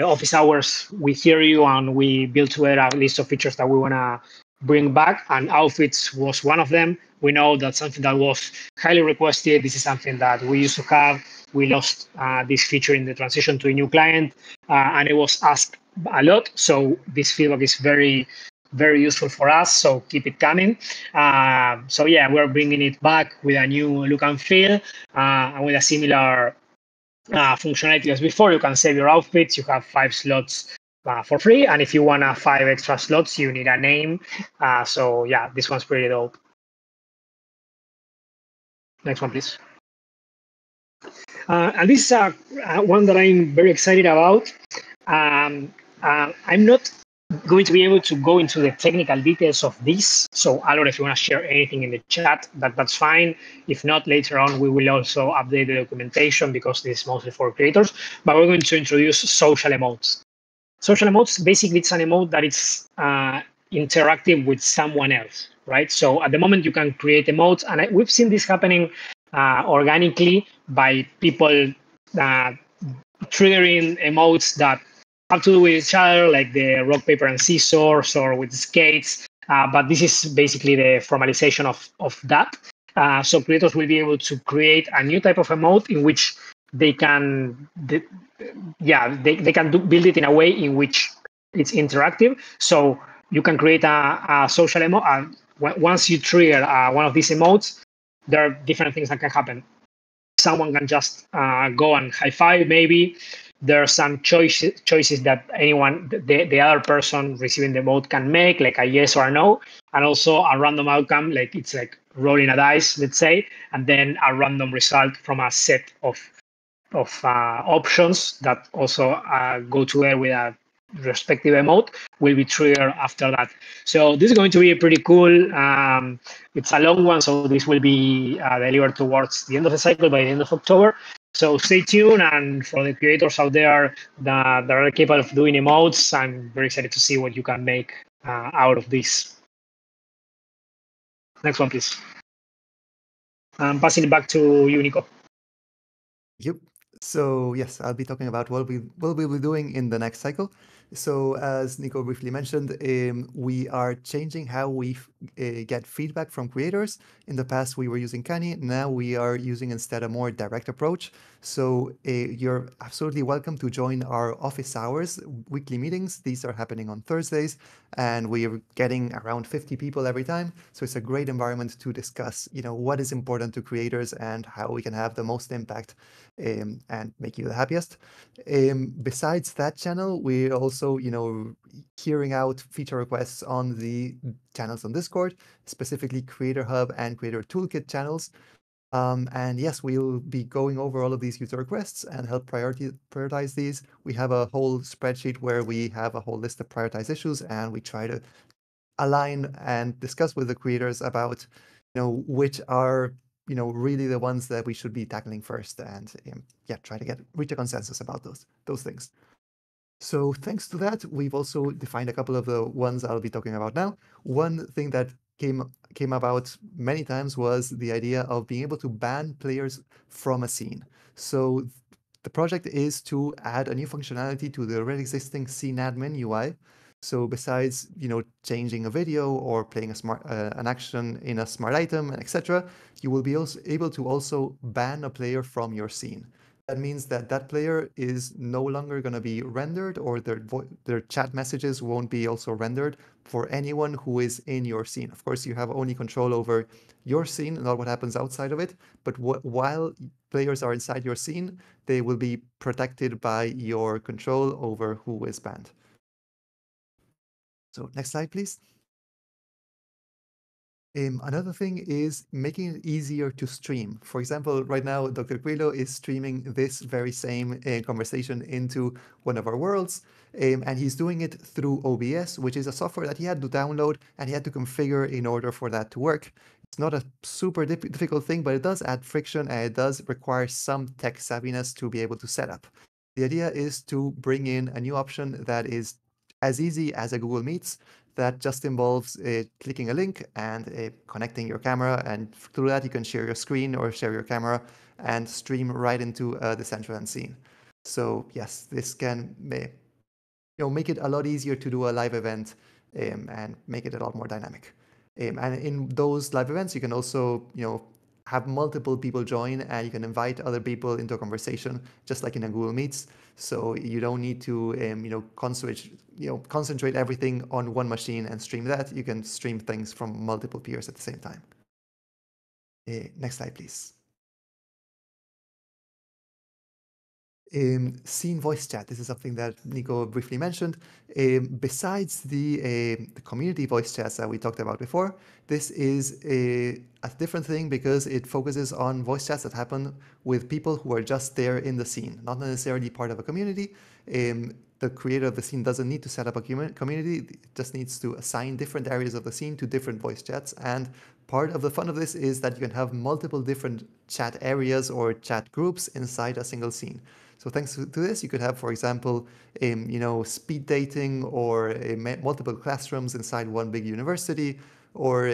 office hours, we hear you and we build together a list of features that we want to bring back. And outfits was one of them. We know that's something that was highly requested. This is something that we used to have. We lost this feature in the transition to a new client, and it was asked a lot. So this feedback is very, very useful for us. So keep it coming. So yeah, we're bringing it back with a new look and feel, and with a similar functionality as before. You can save your outfits. You have 5 slots for free, and if you want 5 extra slots, you need a name. So yeah, this one's pretty dope. Next one, please. And this is one that I'm very excited about. I'm not going to be able to go into the technical details of this. So, Alor, if you want to share anything in the chat, that's fine. If not, later on, we will also update the documentation because this is mostly for creators. But we're going to introduce social emotes. Social emotes, basically, it's an emote that is interactive with someone else, right? So at the moment, you can create emotes, and we've seen this happening organically by people triggering emotes that have to do with each other, like the rock, paper, and scissors, or with skates. But this is basically the formalization of that. So creators will be able to create a new type of emote in which they can, they can build it in a way in which it's interactive. So you can create a social emote. Once you trigger one of these emotes, there are different things that can happen. Someone can just go and high five, maybe. There are some choices that the other person receiving the emote can make, like a yes or a no, and also a random outcome, like it's like rolling a dice, let's say, and then a random result from a set of options that also go together with a respective emote will be triggered after that. So this is going to be pretty cool. It's a long one, so this will be delivered towards the end of the cycle by the end of October. So stay tuned, and for the creators out there that are capable of doing emotes, I'm very excited to see what you can make out of this. Next one, please. I'm passing it back to you, Nico. Yep. So yes, I'll be talking about what we'll be doing in the next cycle. So as Nico briefly mentioned, we are changing how we get feedback from creators. In the past, we were using Kani. Now we are using instead a more direct approach. So you're absolutely welcome to join our office hours weekly meetings. These are happening on Thursdays, and we are getting around 50 people every time. So it's a great environment to discuss, what is important to creators and how we can have the most impact and make you the happiest. Besides that channel, we're also, hearing out feature requests on the channels on Discord, specifically Creator Hub and Creator Toolkit channels. And yes, we'll be going over all of these user requests and help prioritize these. We have a whole spreadsheet where we have a whole list of prioritized issues, and we try to align and discuss with the creators about, which are, really the ones that we should be tackling first, and try to reach a consensus about those things. So thanks to that, we've also defined a couple of the ones I'll be talking about now. One thing that came about many times was the idea of being able to ban players from a scene. So the project is to add a new functionality to the already existing scene admin UI. So besides, changing a video or playing an action in a smart item, etc., you will be also able to also ban a player from your scene. That means that player is no longer going to be rendered, or their chat messages won't be also rendered for anyone who is in your scene. Of course, you have only control over your scene, not what happens outside of it. But while players are inside your scene, they will be protected by your control over who is banned. So next slide, please. Another thing is making it easier to stream. For example, right now, Dr. Quilo is streaming this very same conversation into one of our worlds, and he's doing it through OBS, which is a software that he had to download and he had to configure in order for that to work. It's not a super difficult thing, but it does add friction, and it does require some tech savviness to be able to set up. The idea is to bring in a new option that is as easy as a Google Meets, that just involves clicking a link and connecting your camera, and through that you can share your screen or share your camera and stream right into the Decentraland scene. So yes, this can make it a lot easier to do a live event and make it a lot more dynamic. And in those live events, you can also have multiple people join, and you can invite other people into a conversation, just like in a Google Meets. So you don't need to concentrate everything on one machine and stream that. You can stream things from multiple peers at the same time. Next slide, please. Scene voice chat. This is something that Nico briefly mentioned. Besides the community voice chats that we talked about before, this is a different thing because it focuses on voice chats that happen with people who are just there in the scene, not necessarily part of a community. The creator of the scene doesn't need to set up a community, it just needs to assign different areas of the scene to different voice chats. And part of the fun of this is that you can have multiple different chat areas or chat groups inside a single scene. So thanks to this, you could have, for example, speed dating or multiple classrooms inside one big university, or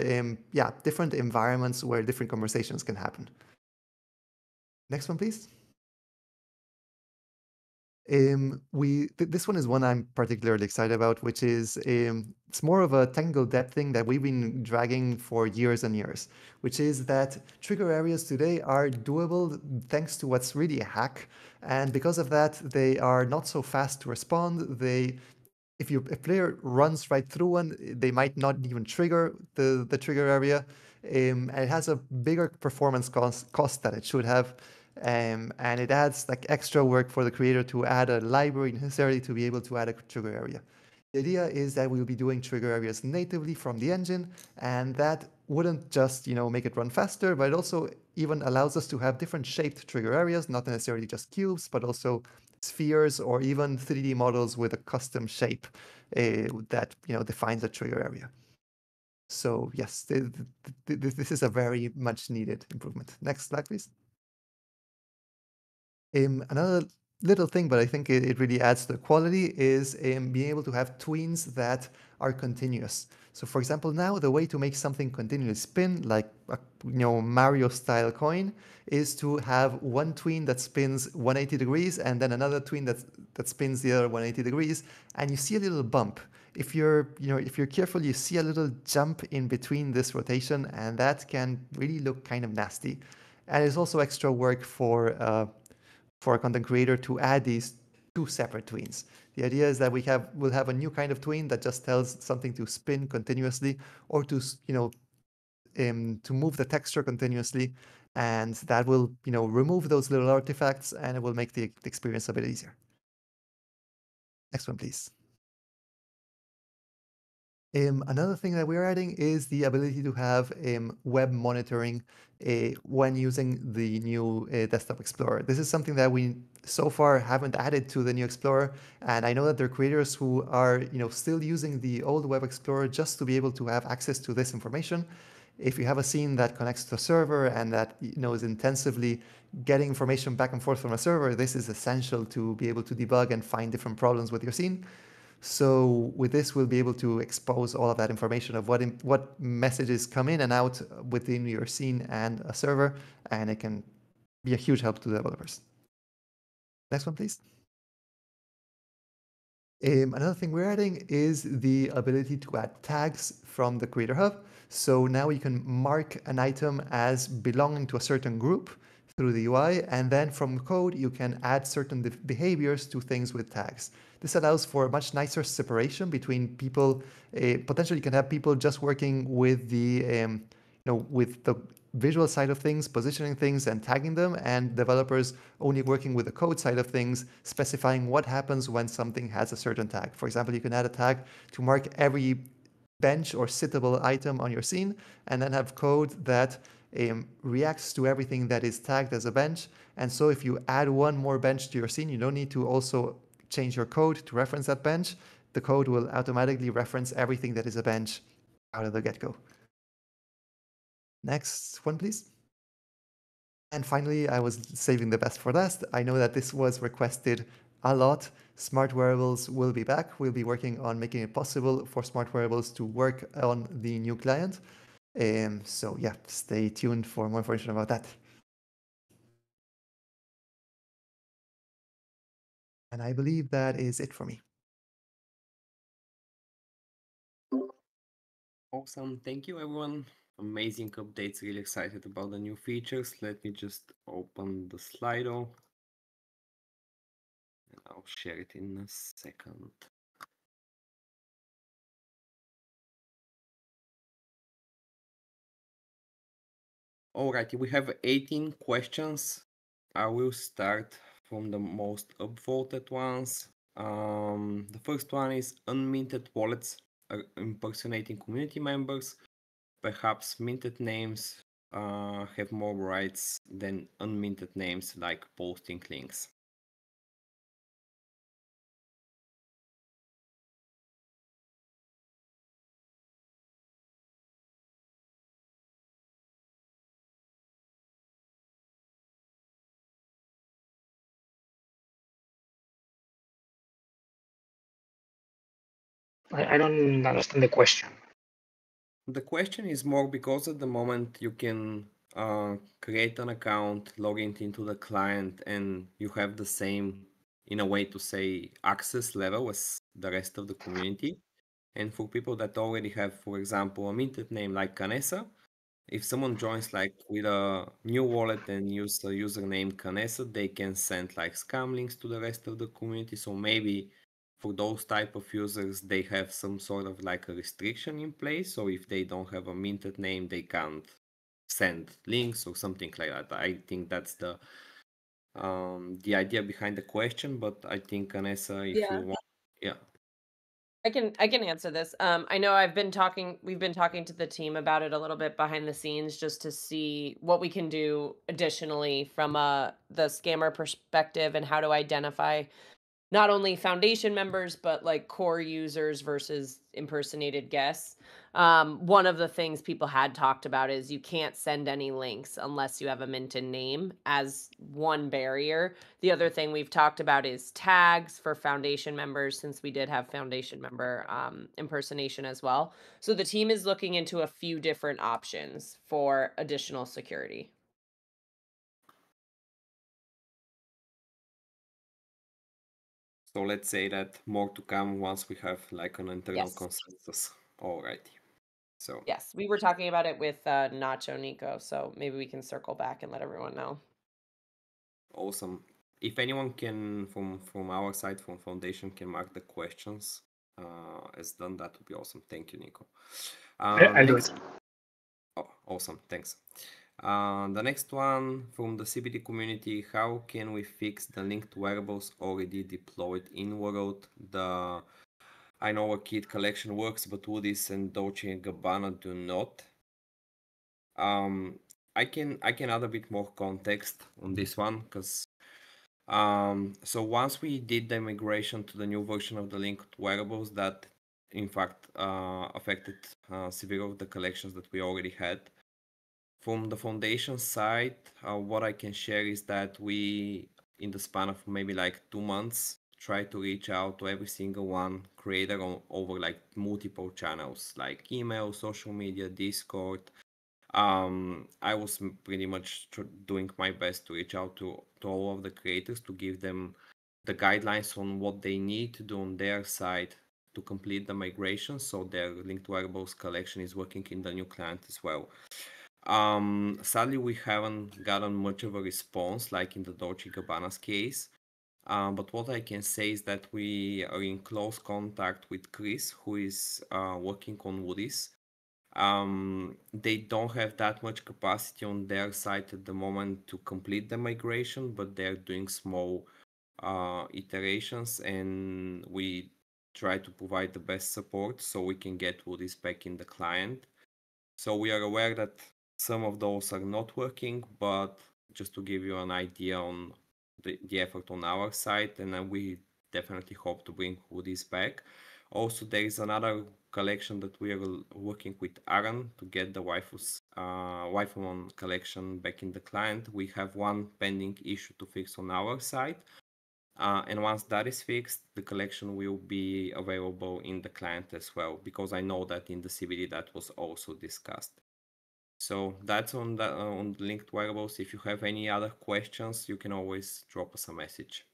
different environments where different conversations can happen. Next one, please. This one is one I'm particularly excited about, which is it's more of a technical depth thing that we've been dragging for years and years, which is that trigger areas today are doable thanks to what's really a hack. And because of that, they are not so fast to respond. If a player runs right through one, they might not even trigger the trigger area. And it has a bigger performance cost that it should have. And it adds like extra work for the creator to add a library necessarily to be able to add a trigger area. The idea is that we'll be doing trigger areas natively from the engine, and that wouldn't just make it run faster, but it also even allows us to have different shaped trigger areas, not necessarily just cubes, but also spheres or even 3D models with a custom shape that defines a trigger area. So yes, this is a very much needed improvement. Next slide, please. Another little thing, but I think it really adds to the quality, is being able to have tweens that are continuous. So for example, now the way to make something continuously spin, like a Mario style coin, is to have one tween that spins 180 degrees and then another tween that spins the other 180 degrees, and you see a little bump. If you're careful, you see a little jump in between this rotation, and that can really look kind of nasty. And it's also extra work for a content creator to add these two separate tweens. The idea is that we'll have a new kind of tween that just tells something to spin continuously, or to move the texture continuously, and that will remove those little artifacts, and it will make the experience a bit easier. Next one, please. Another thing that we're adding is the ability to have web monitoring when using the new Desktop Explorer. This is something that we so far haven't added to the new Explorer, and I know that there are creators who are still using the old Web Explorer just to be able to have access to this information. If you have a scene that connects to a server and that is intensively getting information back and forth from a server, this is essential to be able to debug and find different problems with your scene. So with this, we'll be able to expose all of that information of what messages come in and out within your scene and a server, and it can be a huge help to developers. Next one, please. Another thing we're adding is the ability to add tags from the Creator Hub. So now you can mark an item as belonging to a certain group through the UI, and then from code, you can add certain behaviors to things with tags. This allows for a much nicer separation between people. Potentially, you can have people just working with the visual side of things, positioning things and tagging them, and developers only working with the code side of things, specifying what happens when something has a certain tag. For example, you can add a tag to mark every bench or sittable item on your scene, and then have code that reacts to everything that is tagged as a bench. And so if you add one more bench to your scene, you don't need to also change your code to reference that bench. The code will automatically reference everything that is a bench out of the get-go. Next one, please. And finally, I was saving the best for last. I know that this was requested a lot. Smart wearables will be back. We'll be working on making it possible for smart wearables to work on the new client. So yeah, stay tuned for more information about that. And I believe that is it for me. Awesome. Thank you, everyone. Amazing updates. Really excited about the new features. Let me just open the Slido. And I'll share it in a second. Alrighty, we have 18 questions. I will start from the most upvoted ones. The first one is unminted wallets are impersonating community members. Perhaps minted names have more rights than unminted names, like posting links. I don't understand the question. The question is more because at the moment you can create an account, log into the client, and you have the same, in a way to say, access level as the rest of the community. And for people that already have, for example, a minted name like Canessa, if someone joins like with a new wallet and use the username Canessa, they can send like scam links to the rest of the community. So maybe for those type of users, they have some sort of like a restriction in place. So if they don't have a minted name, they can't send links or something like that. I think that's the idea behind the question. But I think Canessa, if you Yeah. want, yeah. I can answer this. I know we've been talking to the team about it a little bit behind the scenes just to see what we can do additionally from the scammer perspective and how to identify not only foundation members but like core users versus impersonated guests. One of the things people had talked about is you can't send any links unless you have a minted name as one barrier. The other thing we've talked about is tags for foundation members, since we did have foundation member impersonation as well. So the team is looking into a few different options for additional security. So let's say that more to come once we have like an internal Yes. consensus. Alrighty. So Yes, we were talking about it with Nacho Nico, so maybe we can circle back and let everyone know. awesome. If anyone can from our side, from Foundation, can mark the questions as done, that would be awesome. Thank you, Nico. I'll do Next. it. Oh, awesome. Thanks. The next one from the CBD community: how can we fix the linked wearables already deployed in world? I know a kit collection works, but Woody's and Dolce and Gabbana do not. I can add a bit more context on this one, because so once we did the migration to the new version of the linked wearables, that in fact affected several of the collections that we already had. From the foundation side, what I can share is that we, in the span of maybe like 2 months, try to reach out to every single one creator over like multiple channels, like email, social media, Discord. I was pretty much doing my best to reach out to all of the creators to give them the guidelines on what they need to do on their side to complete the migration, so their linked wearables collection is working in the new client as well. Sadly, we haven't gotten much of a response like in the Dolce Gabbana's case. But what I can say is that we are in close contact with Chris, who is working on Woody's. They don't have that much capacity on their side at the moment to complete the migration, but they're doing small iterations, and we try to provide the best support so we can get Woody's back in the client. So we are aware that some of those are not working, but just to give you an idea on the effort on our side, and then we definitely hope to bring Woody's back. Also, there is another collection that we are working with Aaron to get the Waifu collection back in the client. We have one pending issue to fix on our side. And once that is fixed, the collection will be available in the client as well, because I know that in the CVD that was also discussed. So that's on the linked wearables. If you have any other questions, you can always drop us a message.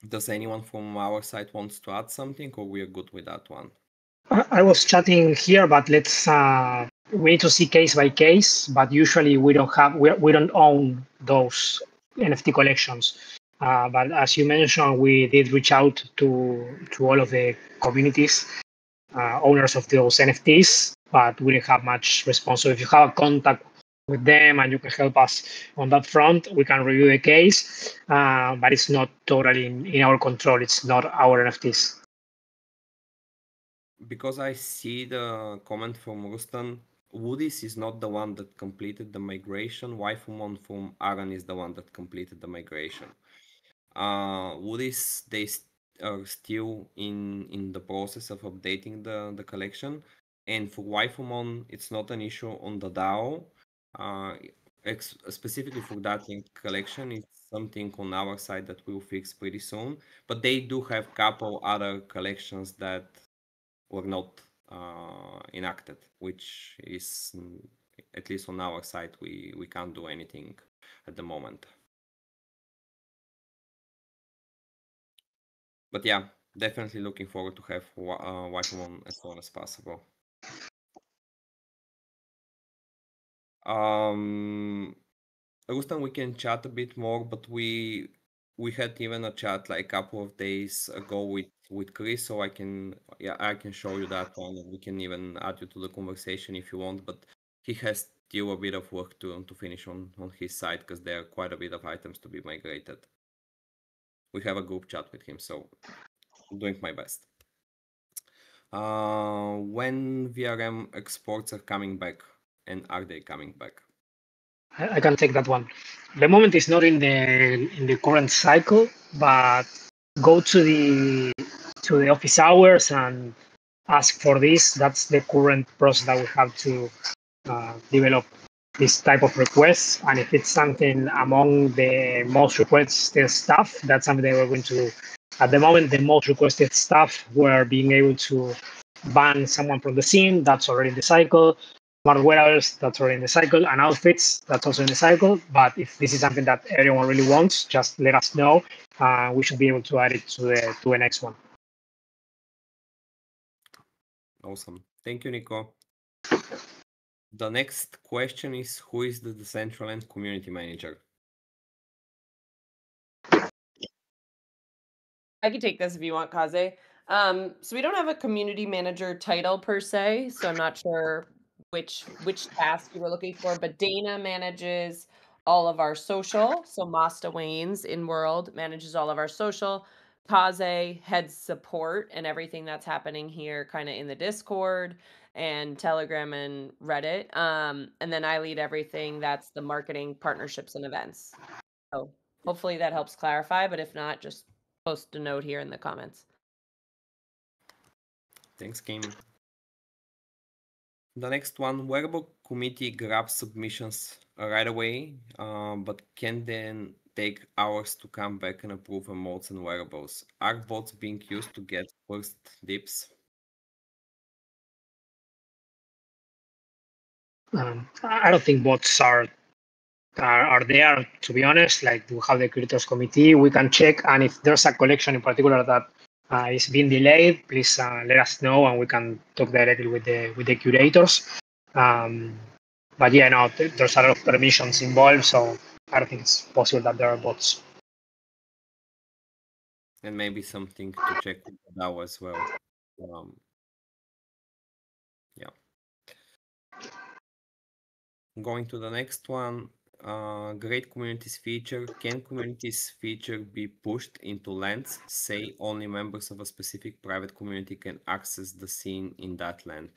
Does anyone from our side wants to add something, or we are good with that one? I was chatting here, but let's we need to see case by case. But usually we don't own those NFT collections. But as you mentioned, we did reach out to all of the communities, owners of those NFTs, but we didn't have much response. So if you have a contact with them and you can help us on that front, we can review the case. But it's not totally in our control. It's not our NFTs. Because I see the comment from Rustan, Woodies is not the one that completed the migration. Waifumon from Aran is the one that completed the migration. Woodies, they are still in the process of updating the collection. And for Waifumon, it's not an issue on the DAO. Specifically for that linked collection, it's something on our side that we'll fix pretty soon. But they do have couple other collections that were not enacted, which is, at least on our side, we can't do anything at the moment. But yeah, definitely looking forward to have Waifumon as soon as possible. Rustan, we can chat a bit more, but we had even a chat like a couple of days ago with Chris, so I can show you that one, and we can even add you to the conversation if you want. But he has still a bit of work to finish on his side, because there are quite a bit of items to be migrated. We have a group chat with him, so I'm doing my best. When VRM exports are coming back, and are they coming back? I can take that one. The moment is not in the current cycle, but go to the office hours and ask for this. That's the current process that we have to develop this type of requests. And if it's something among the most requested stuff, that's something that we're going to do. At the moment, the most requested stuff, we're being able to ban someone from the scene. That's already in the cycle. Smart wearables, that's already in the cycle, and outfits, that's also in the cycle. But if this is something that everyone really wants, just let us know. We should be able to add it to the next one. Awesome. Thank you, Nico. The next question is, who is the Decentraland community manager? I can take this if you want, Kaze. So we don't have a community manager title per se, so I'm not sure which task you were looking for, but Dana manages all of our social. So Masta Waynes in World manages all of our social. Kaze heads support and everything that's happening here kind of in the Discord and Telegram and Reddit. And then I lead everything that's the marketing, partnerships, and events. So hopefully that helps clarify, but if not, just post a note here in the comments. Thanks, Kim. The next one, wearable committee grabs submissions right away, but can then take hours to come back and approve emotes and wearables. Are bots being used to get first dips? I don't think bots are there, to be honest. Like, we have the creators committee, we can check, and if there's a collection in particular that is being delayed, please let us know, and we can talk directly with the curators. But yeah, no, there's a lot of permissions involved, so I don't think it's possible that there are bots. And maybe something to check with the DAO as well. Yeah. Going to the next one, great communities feature. Can communities feature be pushed into lands? Say only members of a specific private community can access the scene in that land.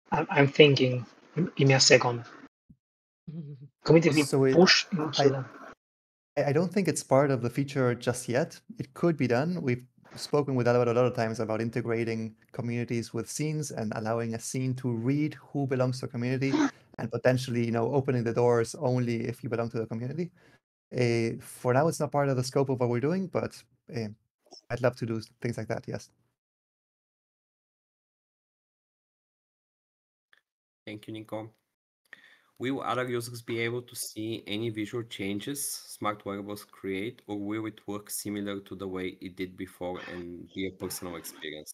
I'm thinking. Give me a second. Community be So pushed into I don't think it's part of the feature just yet. It could be done. We've spoken with Alvaro a lot of times about integrating communities with scenes and allowing a scene to read who belongs to a community and potentially, opening the doors only if you belong to the community. For now, it's not part of the scope of what we're doing, but I'd love to do things like that, yes. Thank you, Nico. Will other users be able to see any visual changes smart wearables create, or will it work similar to the way it did before and be a personal experience?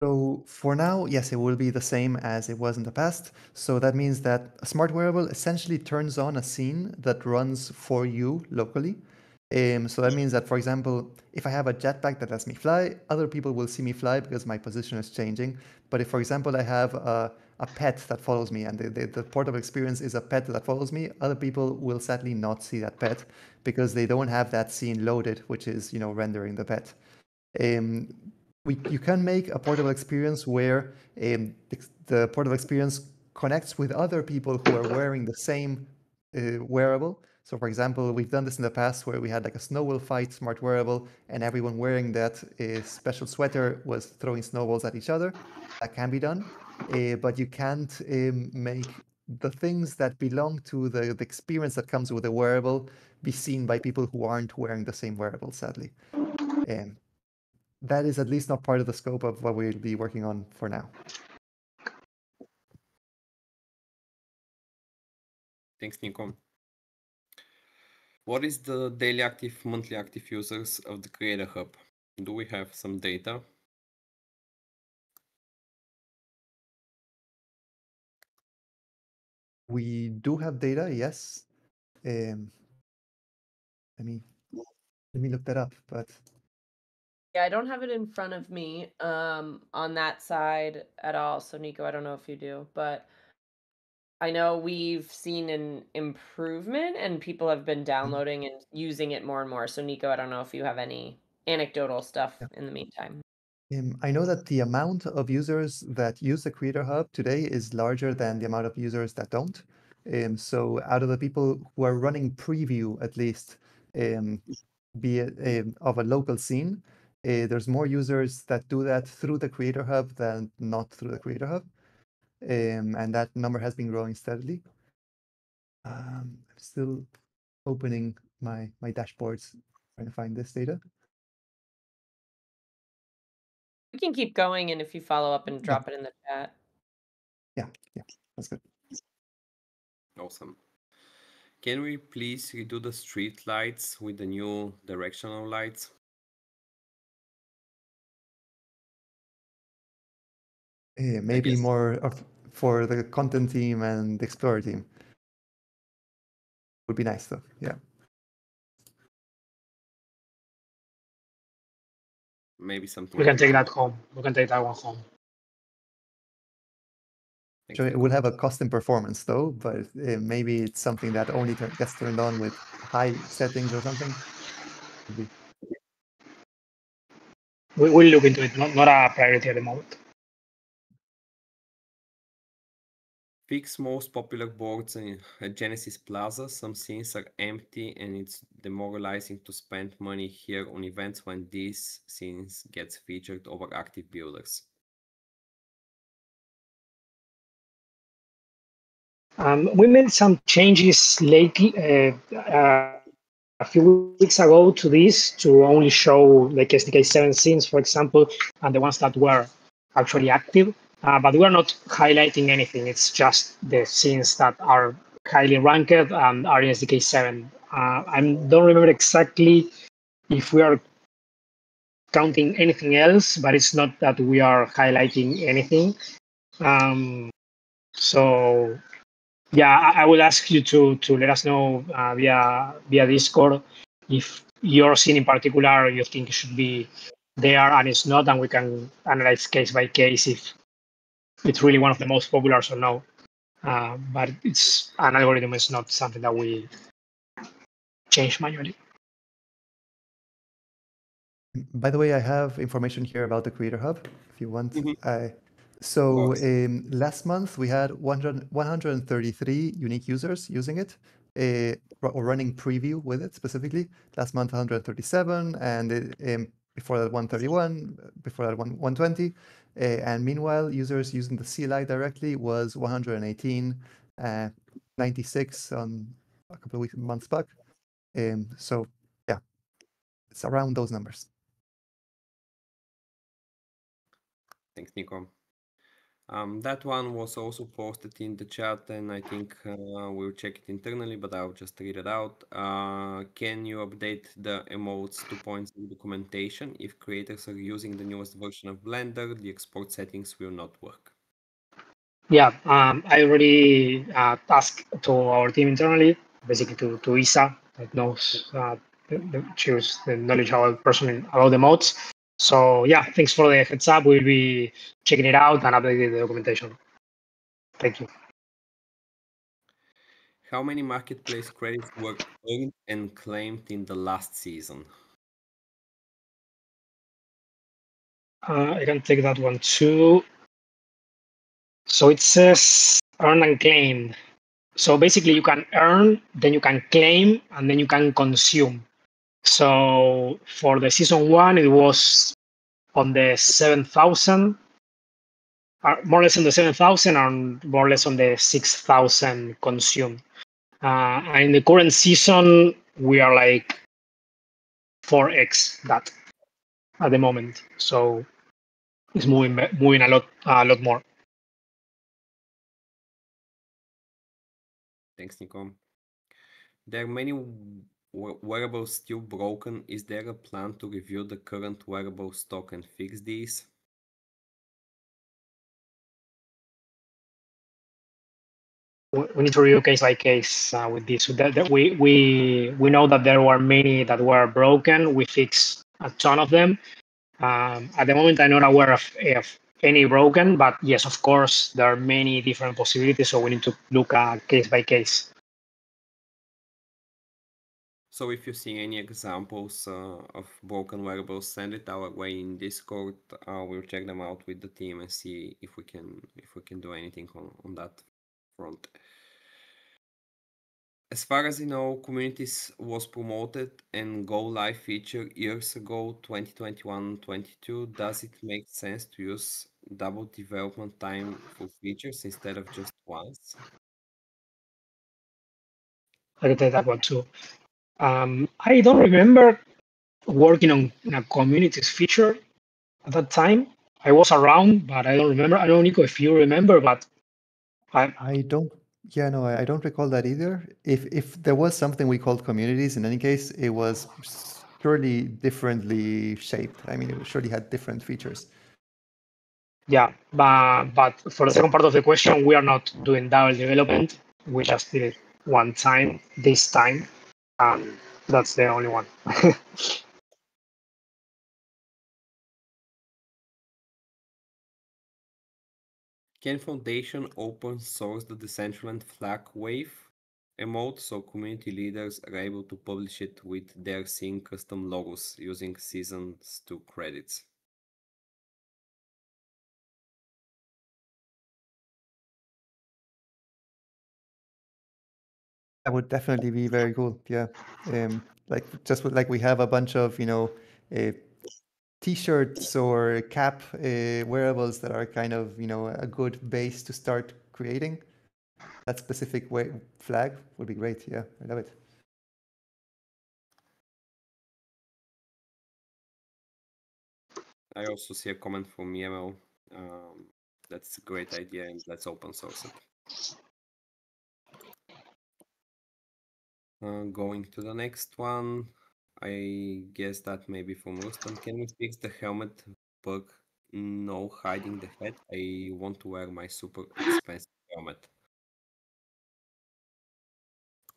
So for now, yes, it will be the same as it was in the past. So that means that a smart wearable essentially turns on a scene that runs for you locally. So that means that, for example, if I have a jetpack that lets me fly, other people will see me fly because my position is changing. But if, for example, I have a pet that follows me and the portable experience is a pet that follows me, other people will sadly not see that pet because they don't have that scene loaded, which is, rendering the pet. Um, you can make a portable experience where the portable experience connects with other people who are wearing the same wearable. So, for example, we've done this in the past where we had like a snowball fight smart wearable, and everyone wearing that special sweater was throwing snowballs at each other. That can be done, but you can't make the things that belong to the experience that comes with a wearable be seen by people who aren't wearing the same wearable, sadly. Um, that is at least not part of the scope of what we'll be working on for now. Thanks, Nico. What is the daily active, monthly active users of the Creator Hub? Do we have some data? We do have data, yes. Um, let me look that up. But Yeah, I don't have it in front of me on that side at all. So Nico, I don't know if you do, but I know we've seen an improvement and people have been downloading and using it more and more. So Nico, I don't know if you have any anecdotal stuff yeah. in the meantime. I know that the amount of users that use the Creator Hub today is larger than the amount of users that don't. So out of the people who are running preview, at least, be it of a local scene, there's more users that do that through the Creator Hub than not through the Creator Hub. And that number has been growing steadily. I'm still opening my dashboards, trying to find this data. We can keep going, and if you follow up and Yeah. drop it in the chat. Yeah, that's good. Awesome. Can we please redo the street lights with the new directional lights? Maybe guess. more for the content team and the Explorer team. Would be nice though, yeah. Maybe something. We can take that home. We can take that one home. Thanks, So it Nico. will have a custom performance though, but maybe it's something that only gets turned on with high settings or something. Could be. We'll look into it. Not a priority at the moment. Fix most popular boards at Genesis Plaza. Some scenes are empty and it's demoralizing to spend money here on events when these scenes gets featured over active builders. We made some changes lately, a few weeks ago to this to only show like SDK7 scenes, for example, and the ones that were actually active. But we are not highlighting anything. It's just the scenes that are highly ranked and are in SDK7. I don't remember exactly if we are counting anything else, but it's not that we are highlighting anything. So yeah, I will ask you to let us know via Discord if your scene in particular you think should be there and it's not, and we can analyze case by case if it's really one of the most popular or no. But it's an algorithm; is not something that we change manually. By the way, I have information here about the Creator Hub, if you want. So last month we had 133 unique users using it. or running preview with it specifically. Last month 137, and before that 131, before that 120. And meanwhile, users using the CLI directly was 118, 96 on a couple of months back. So yeah, it's around those numbers. Thanks, Nico. That one was also posted in the chat, and I think we'll check it internally, but I'll just read it out. Can you update the emotes 2.0 documentation? If creators are using the newest version of Blender, the export settings will not work. Yeah, I already asked to our team internally, basically to Isa, that knows, she was the knowledgeable person about the modes. So yeah, thanks for the heads up. We'll be checking it out and updating the documentation. Thank you. How many marketplace credits were earned and claimed in the last season? I can take that one too. So it says earn and claim. So basically you can earn, then you can claim, and then you can consume. So for the season 1, it was on the 7,000, more or less on the 7,000 and more or less on the 6,000 consumed. And in the current season, we are like 4x that at the moment. So it's moving a lot more. Thanks, Nico. There are many wearables still broken. Is there a plan to review the current wearable stock and fix these? We need to review case by case with this. So that we know that there were many that were broken. We fixed a ton of them. At the moment, I'm not aware of any broken, but yes, of course, there are many different possibilities. So we need to look at case by case. So if you see any examples of broken wearables, send it our way in Discord. We'll check them out with the team and see if we can do anything on that front. As far as you know, Communities was promoted and go live feature years ago, 2021-22. Does it make sense to use double development time for features instead of just once? I can take that one too. I don't remember working on a communities feature at that time. I was around, but I don't remember. I don't know, Nico, if you remember, but I don't. Yeah, no, I don't recall that either. If there was something we called communities, in any case, it was surely differently shaped. I mean, it surely had different features. yeah, but for the second part of the question, we are not doing double development. We just did it one time this time. That's the only one. Can Foundation open source the Decentraland flag wave emote so community leaders are able to publish it with their scene custom logos using seasons 2 credits? That would definitely be very cool. Yeah, like like we have a bunch of T-shirts or cap wearables that are kind of a good base to start creating. That specific flag would be great. Yeah, I love it. I also see a comment from Yemo. That's a great idea, and let's open source it. Going to the next one, I guess that may be from Rustam. Can we fix the helmet bug? No hiding the head. I want to wear my super expensive helmet.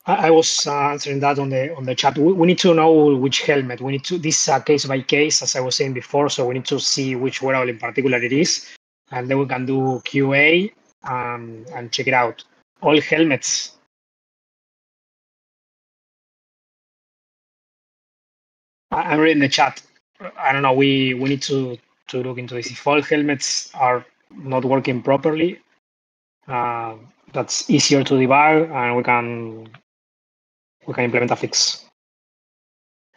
I was answering that on the chat. We need to know which helmet. We need to this case by case, as I was saying before. So we need to see which wearable in particular it is, and then we can do QA and check it out. All helmets. I'm reading the chat. I don't know. We need to look into this. If all helmets are not working properly, that's easier to debug, and we can implement a fix.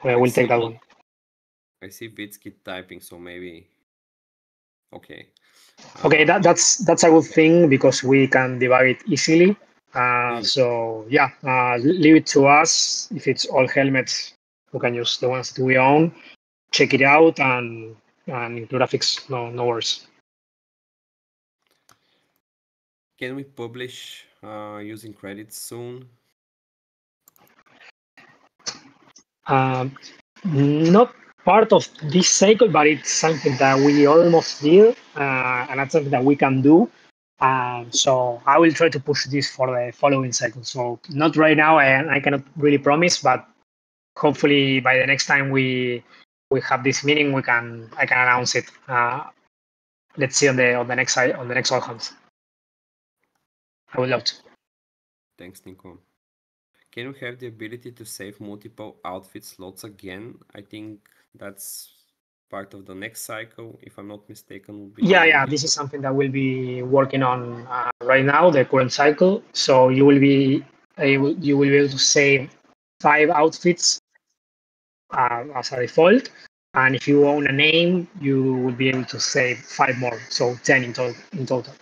We'll take that one. I see Vitsky typing, so maybe. Okay. Okay, that's a good thing because we can debug it easily. Mm. So yeah, leave it to us. If it's all helmets, we can use the ones that we own. Check it out and include a fix. No worries. Can we publish using credits soon? Not part of this cycle, but it's something that we almost did, and that's something that we can do. So I will try to push this for the following cycle. So not right now, and I cannot really promise, but hopefully by the next time we have this meeting, I can announce it. Let's see on the next side, on the next all hands. I would love to. Thanks, Nico. Can we have the ability to save multiple outfit slots again? I think that's part of the next cycle, if I'm not mistaken. Yeah. This is something that we'll be working on right now, the current cycle. So you will be able to save 5 outfits as a default, and if you own a name, you will be able to save 5 more, so 10 in total.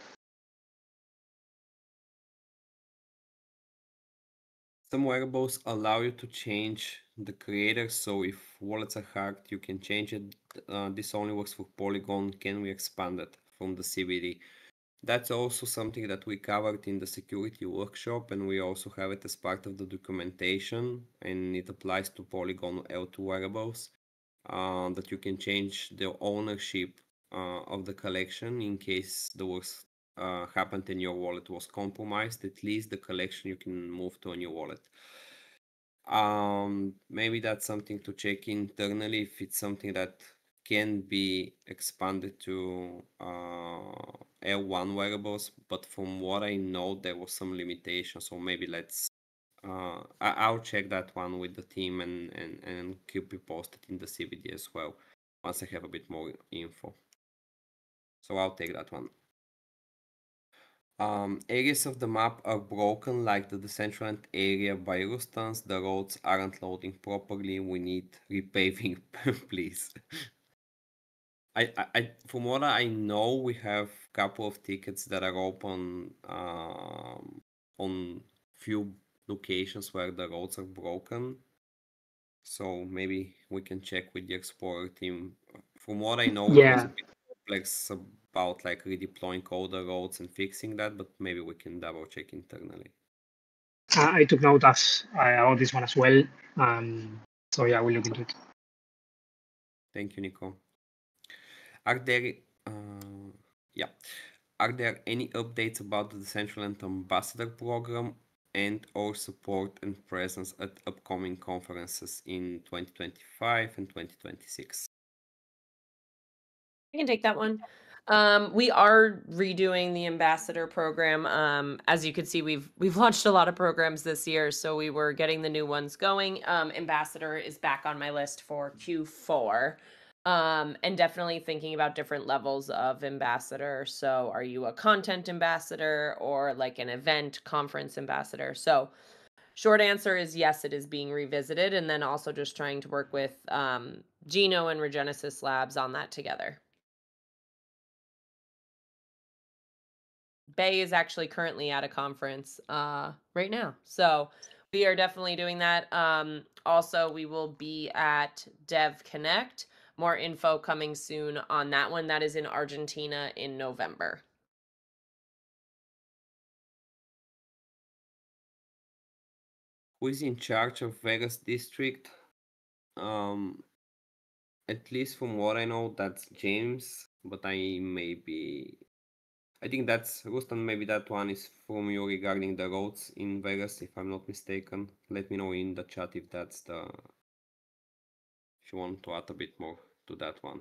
Some wearables allow you to change the creator, so if wallets are hacked, you can change it. This only works for Polygon. Can we expand it from the CVD? That's also something that we covered in the security workshop, and we also have it as part of the documentation, and it applies to Polygon L2 wearables, that you can change the ownership of the collection in case the worst happened and your wallet was compromised. At least the collection you can move to a new wallet. Maybe that's something to check internally if it's something that can be expanded to L1 wearables, but from what I know, there was some limitations. So maybe I'll check that one with the team and keep you posted in the CVD as well once I have a bit more info. So I'll take that one. Areas of the map are broken, like the Decentraland area by Rustans. The roads aren't loading properly. We need repaving, please. From what I know, we have a couple of tickets that are open on few locations where the roads are broken. So maybe we can check with the Explorer team. From what I know, it was a bit complex about like redeploying all the roads and fixing that, but maybe we can double check internally. I took note about this one as well. So yeah, we'll look into it. Thank you, Nico. Are there any updates about the Decentraland Ambassador program and or support and presence at upcoming conferences in 2025 and 2026? I can take that one. We are redoing the ambassador program. As you can see, we've launched a lot of programs this year, so we were getting the new ones going. Ambassador is back on my list for Q4. And definitely thinking about different levels of ambassador. So are you a content ambassador or like an event conference ambassador? So short answer is yes, it is being revisited. And then also just trying to work with Gino and Regenesis Labs on that together. Bay is actually currently at a conference right now. So we are definitely doing that. Also, we will be at Dev Connect. More info coming soon on that one. That is in Argentina in November. Who is in charge of Vegas district? At least from what I know, that's James, but I think that's Rustan. Maybe that one is from you regarding the roads in Vegas, if I'm not mistaken. Let me know in the chat if you want to add a bit more to that one.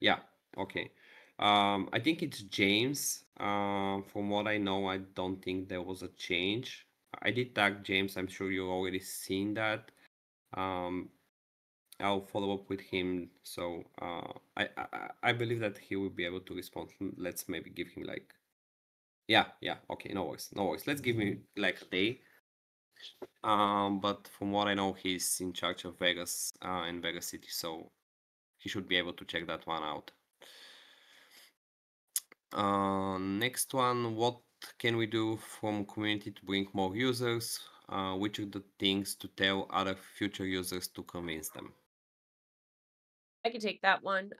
Yeah, okay. I think it's James. From what I know, I don't think there was a change. I did tag James. I'm sure you've already seen that. I'll follow up with him. So I believe that he will be able to respond. Let's maybe give him like, yeah, okay, no worries. Let's give him like a day. But from what I know, he's in charge of Vegas and Vegas City, so he should be able to check that one out. Next one, what can we do from community to bring more users? Which are the things to tell other future users to convince them? I can take that one.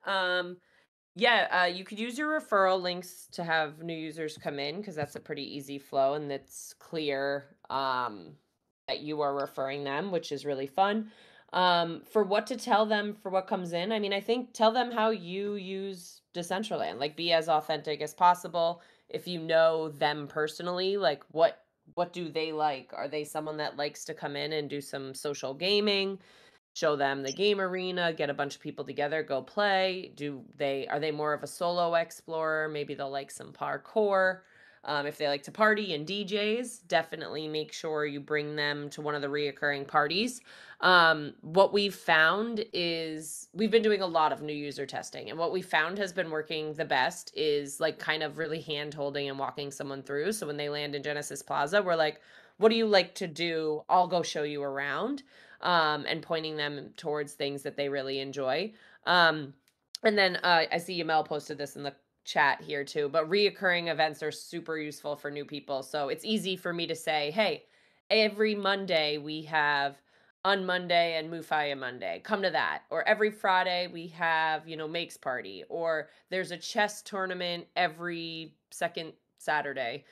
Yeah, you could use your referral links to have new users come in because that's a pretty easy flow and it's clear that you are referring them, which is really fun. For what to tell them for what comes in, I mean, I think tell them how you use Decentraland, like be as authentic as possible. If you know them personally, like what do they like? Are they someone that likes to come in and do some social gaming? Show them the game arena, get a bunch of people together, go play. Are they more of a solo explorer? Maybe they'll like some parkour. If they like to party and DJs, definitely make sure you bring them to one of the reoccurring parties. What we've found is we've been doing a lot of new user testing, and what we found has been working the best is like kind of really hand holding and walking someone through. So when they land in Genesis Plaza, we're like, what do you like to do? I'll go show you around, and pointing them towards things that they really enjoy. And then I see Yamel posted this in the chat here too, but reoccurring events are super useful for new people. So it's easy for me to say, hey, every Monday we have on Monday and Mufaya Monday. Come to that. Or every Friday we have, Makes Party. Or there's a chess tournament every second Saturday.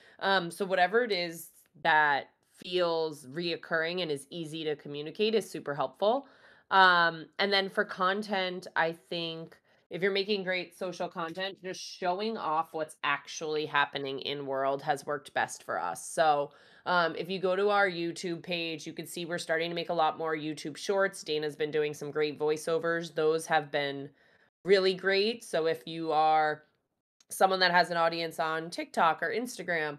So whatever it is that feels reoccurring and is easy to communicate is super helpful. And then for content, I think if you're making great social content, just showing off what's actually happening in world has worked best for us. So if you go to our YouTube page, you can see we're starting to make a lot more YouTube shorts. Dana's been doing some great voiceovers. Those have been really great. So if you are someone that has an audience on TikTok or Instagram,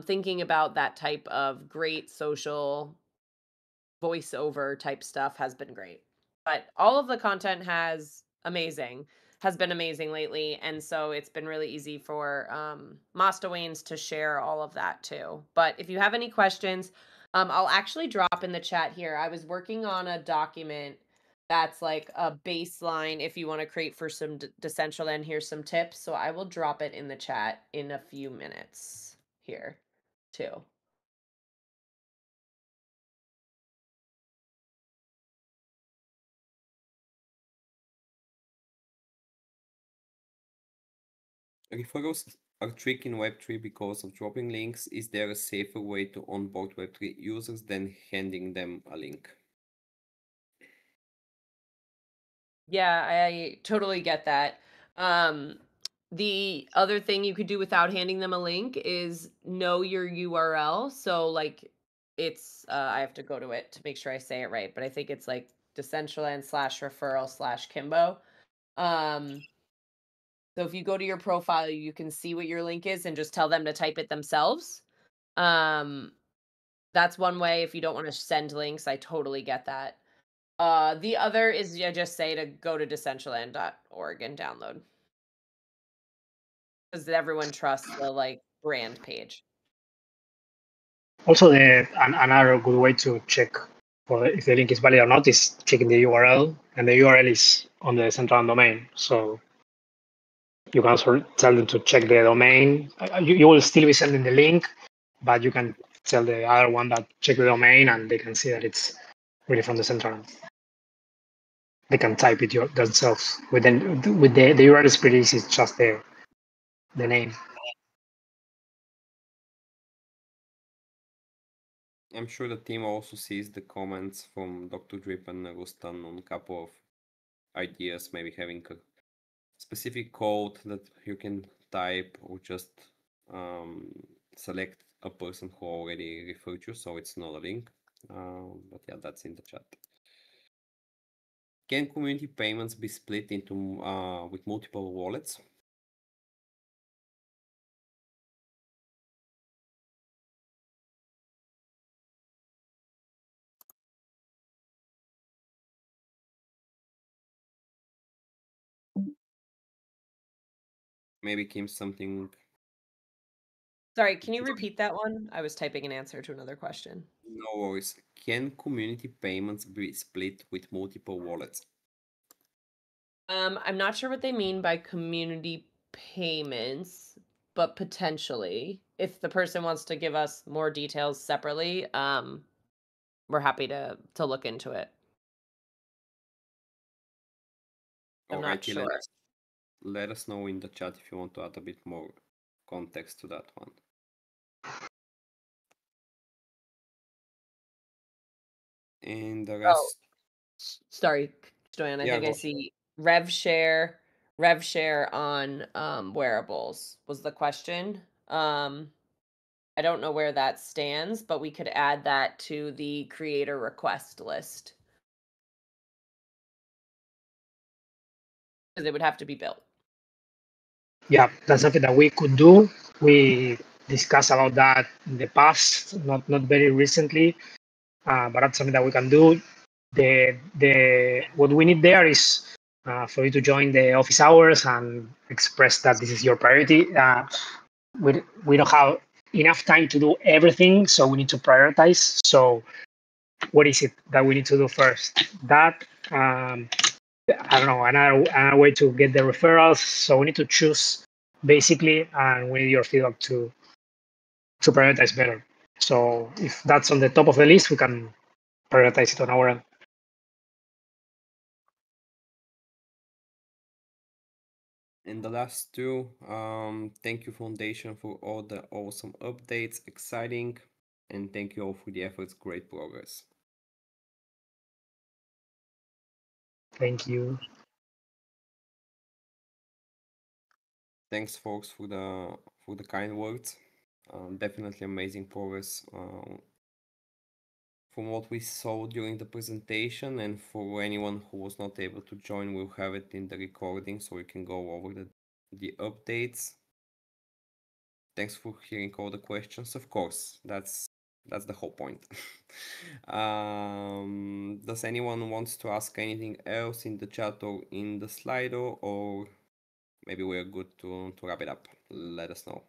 thinking about that type of great social voiceover type stuff has been great. But all of the content has been amazing lately, and so it's been really easy for Masta Waynes to share all of that too. But if you have any questions, I'll actually drop in the chat here. I was working on a document that's like a baseline if you want to create for some Decentraland. Here's some tips, so I will drop it in the chat in a few minutes here too. Referrals are tricky in Web3 because of dropping links. Is there a safer way to onboard Web3 users than handing them a link? Yeah, I totally get that. Um, the other thing you could do without handing them a link is know your URL. So like I have to go to it to make sure I say it right, but I think it's like Decentraland/referral/Kimbo. So if you go to your profile, you can see what your link is and just tell them to type it themselves. Um, that's one way if you don't want to send links. I totally get that. The other is just say to go to decentraland.org and download because everyone trusts the like brand page. Also, another good way to check for if the link is valid or not is checking the URL, and the URL is on the central domain. So you can also tell them to check the domain. You will still be sending the link, but you can tell the other one that check the domain, and they can see that it's really from the central. They can type it themselves. With the URL is pretty easy. It's just the name. I'm sure the team also sees the comments from Dr. Drip and Rustan on a couple of ideas, maybe having a specific code that you can type or just select a person who already referred you, so it's not a link. But yeah, that's in the chat. Can community payments be split into with multiple wallets? Maybe Kim, something Sorry, can you repeat that one? I was typing an answer to another question. No worries. Can community payments be split with multiple wallets? I'm not sure what they mean by community payments, but potentially, if the person wants to give us more details separately, we're happy to look into it. I'm not Alrighty, sure. let us know in the chat if you want to add a bit more context to that one. And the rest, Sorry, Stoyan, I Yeah, think I go. see rev share on wearables was the question. I don't know where that stands, but we could add that to the creator request list. Because it would have to be built. Yeah, that's something that we could do. We discussed about that in the past, not very recently, but that's something that we can do. The what we need there is for you to join the office hours and express that this is your priority. We don't have enough time to do everything, so we need to prioritize. So what is it that we need to do first? That I don't know, another way to get the referrals. So we need to choose basically, and we need your feedback to prioritize better. So if that's on the top of the list, we can prioritize it on our end. And the last two, thank you Foundation for all the awesome updates, exciting, and thank you all for the efforts, great progress. Thank you. Thanks folks for the kind words. Definitely amazing progress from what we saw during the presentation, and for anyone who was not able to join, we'll have it in the recording so we can go over the updates. Thanks for hearing all the questions. Of course, that's the whole point. Does anyone wants to ask anything else in the chat or in the Slido, or maybe we're good to wrap it up? Let us know.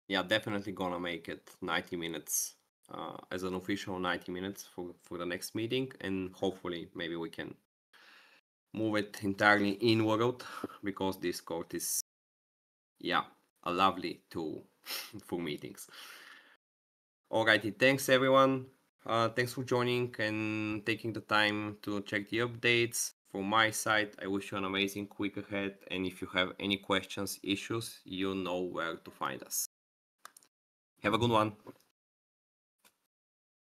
Yeah, definitely gonna make it 90 minutes as an official 90 minutes for the next meeting, and hopefully maybe we can move it entirely inward because Discord is, yeah, a lovely tool for meetings. Alrighty, thanks everyone. Thanks for joining and taking the time to check the updates. From my side, I wish you an amazing week ahead, and if you have any questions, issues, you know where to find us. Have a good one.